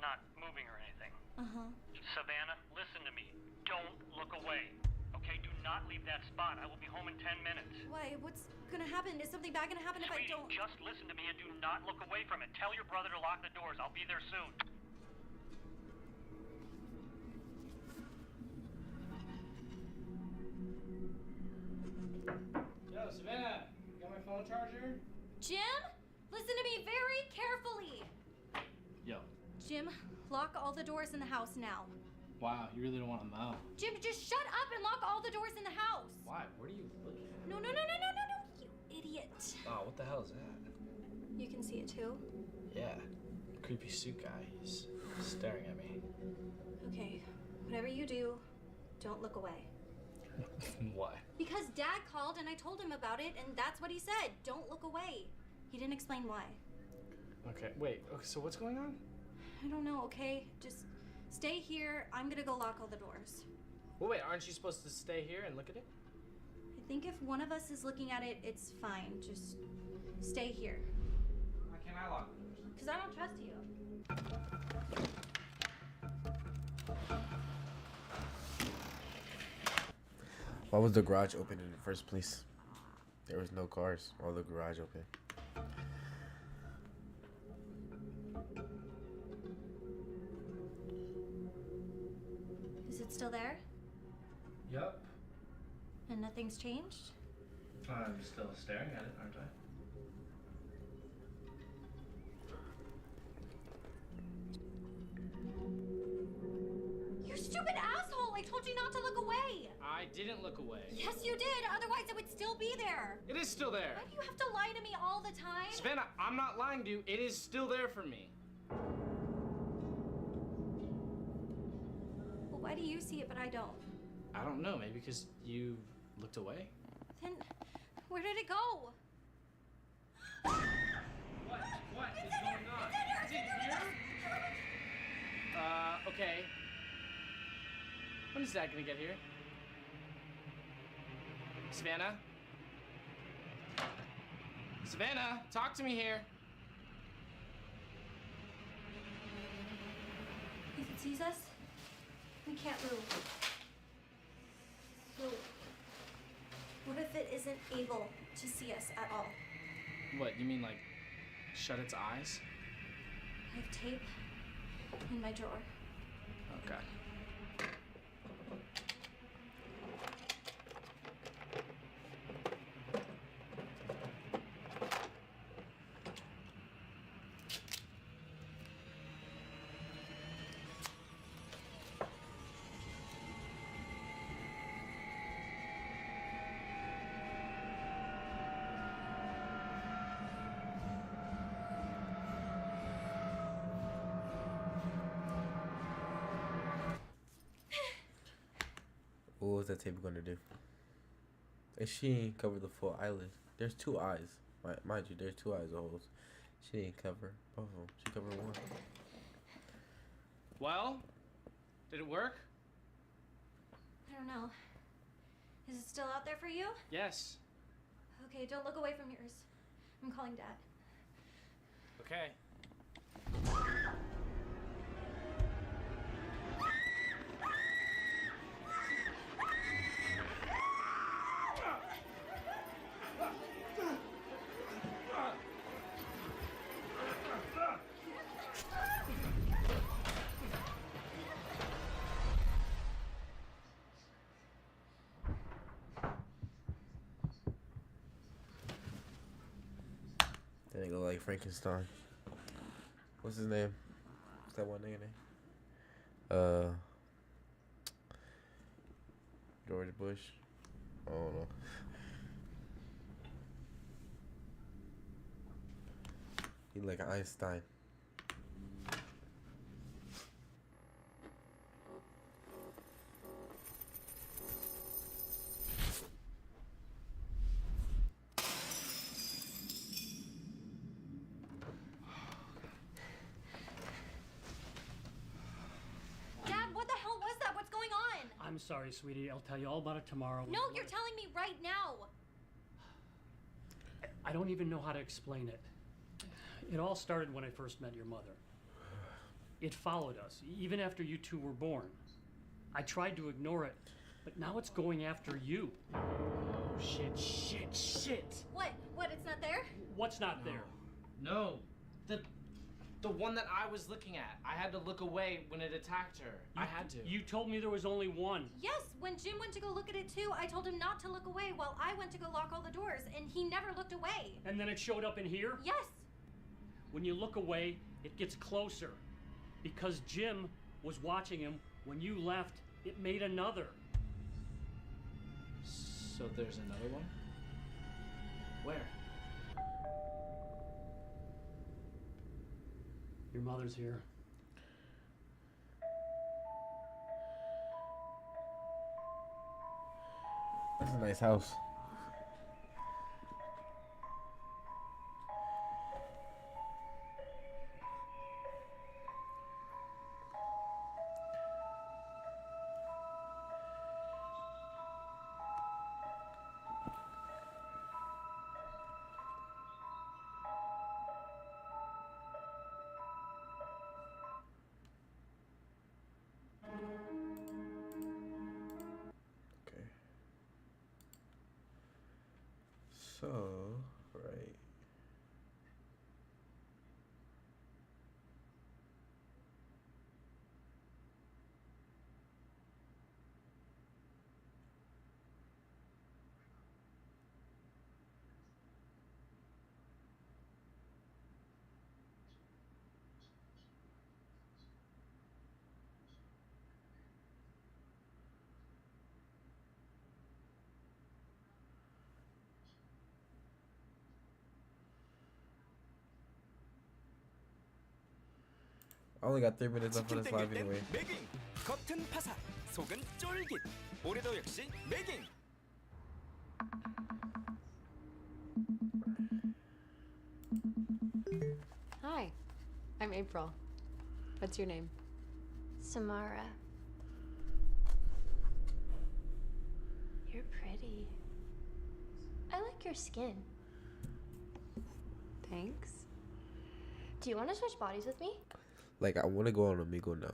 Not moving or anything? Uh-huh. Savannah, listen to me. Don't look away. Okay, do not leave that spot. I will be home in 10 minutes. Why? What's gonna happen? Is something bad gonna happen if I Sweetie, don't? just listen to me and do not look away from it. Tell your brother to lock the doors. I'll be there soon. Yo, Savannah, you got my phone charger? Jim, listen to me very carefully. Yo. Jim, lock all the doors in the house now. Wow, you really don't want to mow. Jim, just shut up and lock all the doors in the house. Why? What are you looking at? No, you idiot. Oh, what the hell is that? You can see it too? Yeah, creepy suit guy. He's staring at me. Okay, whatever you do, don't look away. Why? Because Dad called and I told him about it, and that's what he said. Don't look away. He didn't explain why. Okay, wait. Okay, so what's going on? I don't know, okay? Just stay here. I'm gonna go lock all the doors. Well, wait, aren't you supposed to stay here and look at it? I think if one of us is looking at it, it's fine. Just stay here. Why can't I lock the doors? Because I don't trust you. Why was the garage open in the first place? There was no cars. Why was the garage open? Is it still there? Yup. And nothing's changed? I'm still staring at it, aren't I? You stupid asshole! I told you not to look away! I didn't look away. Yes, you did! Otherwise, it would still be there! It is still there. Why do you have to lie to me all the time? Savannah, I'm not lying to you. It is still there for me. Well, why do you see it but I don't? I don't know. Maybe because you looked away? Then, where did it go? What is going on? Is it here? Okay. When is Dad gonna get here? Savannah? Savannah, talk to me here. If it sees us, we can't move. So, what if it isn't able to see us at all? What, you mean like shut its eyes? I have tape in my drawer. Okay. What was that tape gonna do? And she ain't cover the full eyelid. There's 2 eyes. Mind you, there's 2 eyes holes. She didn't cover both of them. She covered one. Well, did it work? I don't know. Is it still out there for you? Yes. Okay, don't look away from yours. I'm calling Dad. Okay. That nigga like Frankenstein. What's his name? What's that one nigga name? George Bush. I don't know. He like Einstein. Dad, what the hell was that? What's going on? I'm sorry, sweetie. I'll tell you all about it tomorrow. No, you're telling me right now. I don't even know how to explain it. It all started when I first met your mother. It followed us, even after you two were born. I tried to ignore it, but now it's going after you. Oh, shit. What? What? It's not there? What's not there? No. The one that I was looking at. I had to look away when it attacked her. I had to. You told me there was only one. Yes, when Jim went to go look at it too, I told him not to look away while I went to go lock all the doors, and he never looked away. And then it showed up in here? Yes. When you look away, it gets closer. Because Jim was watching him. When you left, it made another. So there's another one? Where? Your mother's here. That's a nice house. So, right. I only got 3 minutes left on this live anyway. 매깅! 겉은 바삭, 속은 쫄깃. 올해도 역시 매깅! Hi, I'm April. What's your name? Samara. You're pretty. I like your skin. Thanks. Do you want to switch bodies with me? Like, I want to go on Amigo now.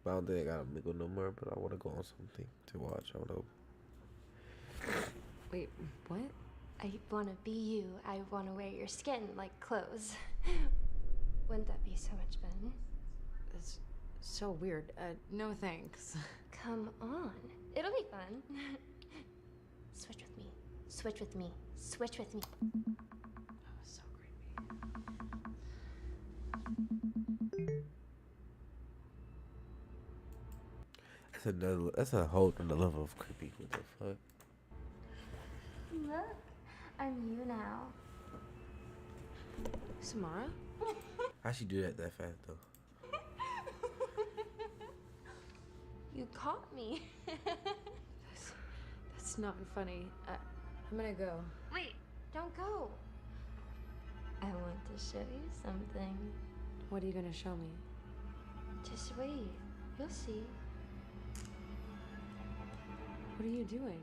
But I don't think I got Amigo no more, but I want to go on something to watch. I want to. Wait, what? I want to be you. I want to wear your skin like clothes. Wouldn't that be so much fun? That's so weird. No thanks. Come on. It'll be fun. Switch with me. Switch with me. Switch with me. So That's a whole other level of creepy. What the fuck? Look, I'm you now. Samara? How'd she do that fast though? You caught me. It's not funny. I'm gonna go. Wait, don't go. I want to show you something. What are you gonna show me? Just wait. You'll see. What are you doing?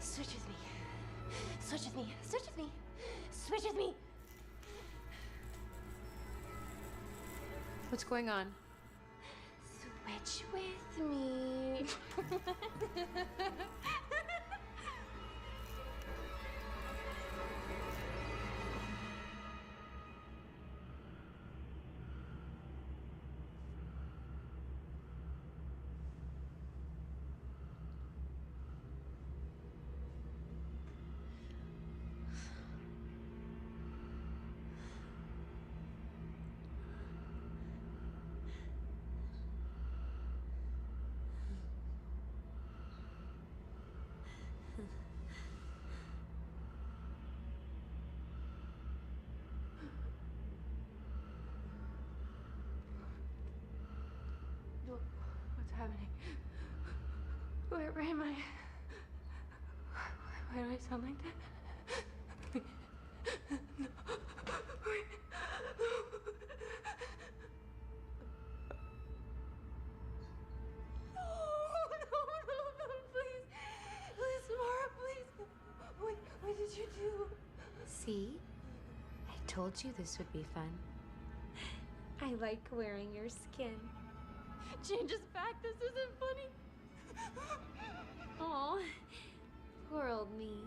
Switch with me. Switch with me. Switch with me. Switch with me. What's going on? Switch with me. What's happening? Where am I? Why do I sound like that? No. Wait. No, please. Please, Samara, please. What did you do? See? I told you this would be fun. I like wearing your skin. Change us back. This isn't funny. Aw, poor old me.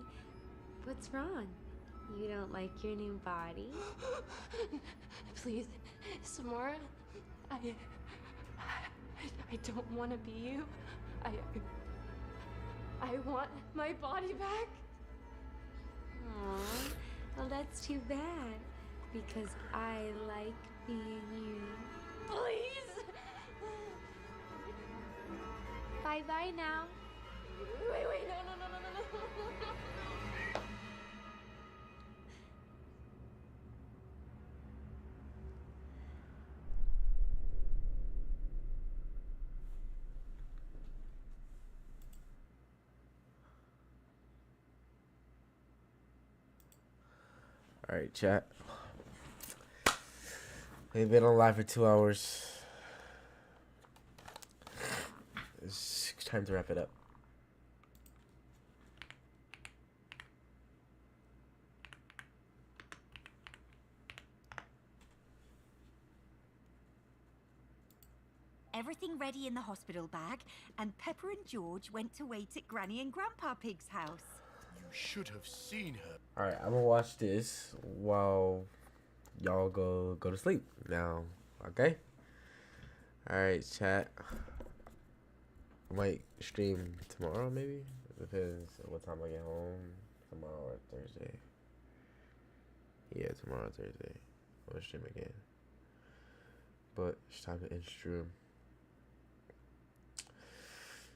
What's wrong? You don't like your new body? Please, Samara. I don't want to be you. I want my body back. Aw, well that's too bad. Because I like being you. Please. Bye-bye now. Wait, no. All right, chat. We've been on live for 2 hours. It's time to wrap it up. Everything ready in the hospital bag, and Pepper and George went to wait at Granny and Grandpa Pig's house. You should have seen her. All right, I'm gonna watch this while y'all go to sleep now. Okay. All right, chat. I might stream tomorrow, maybe. It depends on what time I get home. Tomorrow or Thursday. Yeah, tomorrow or Thursday. I'm gonna stream again. But it's time to end stream.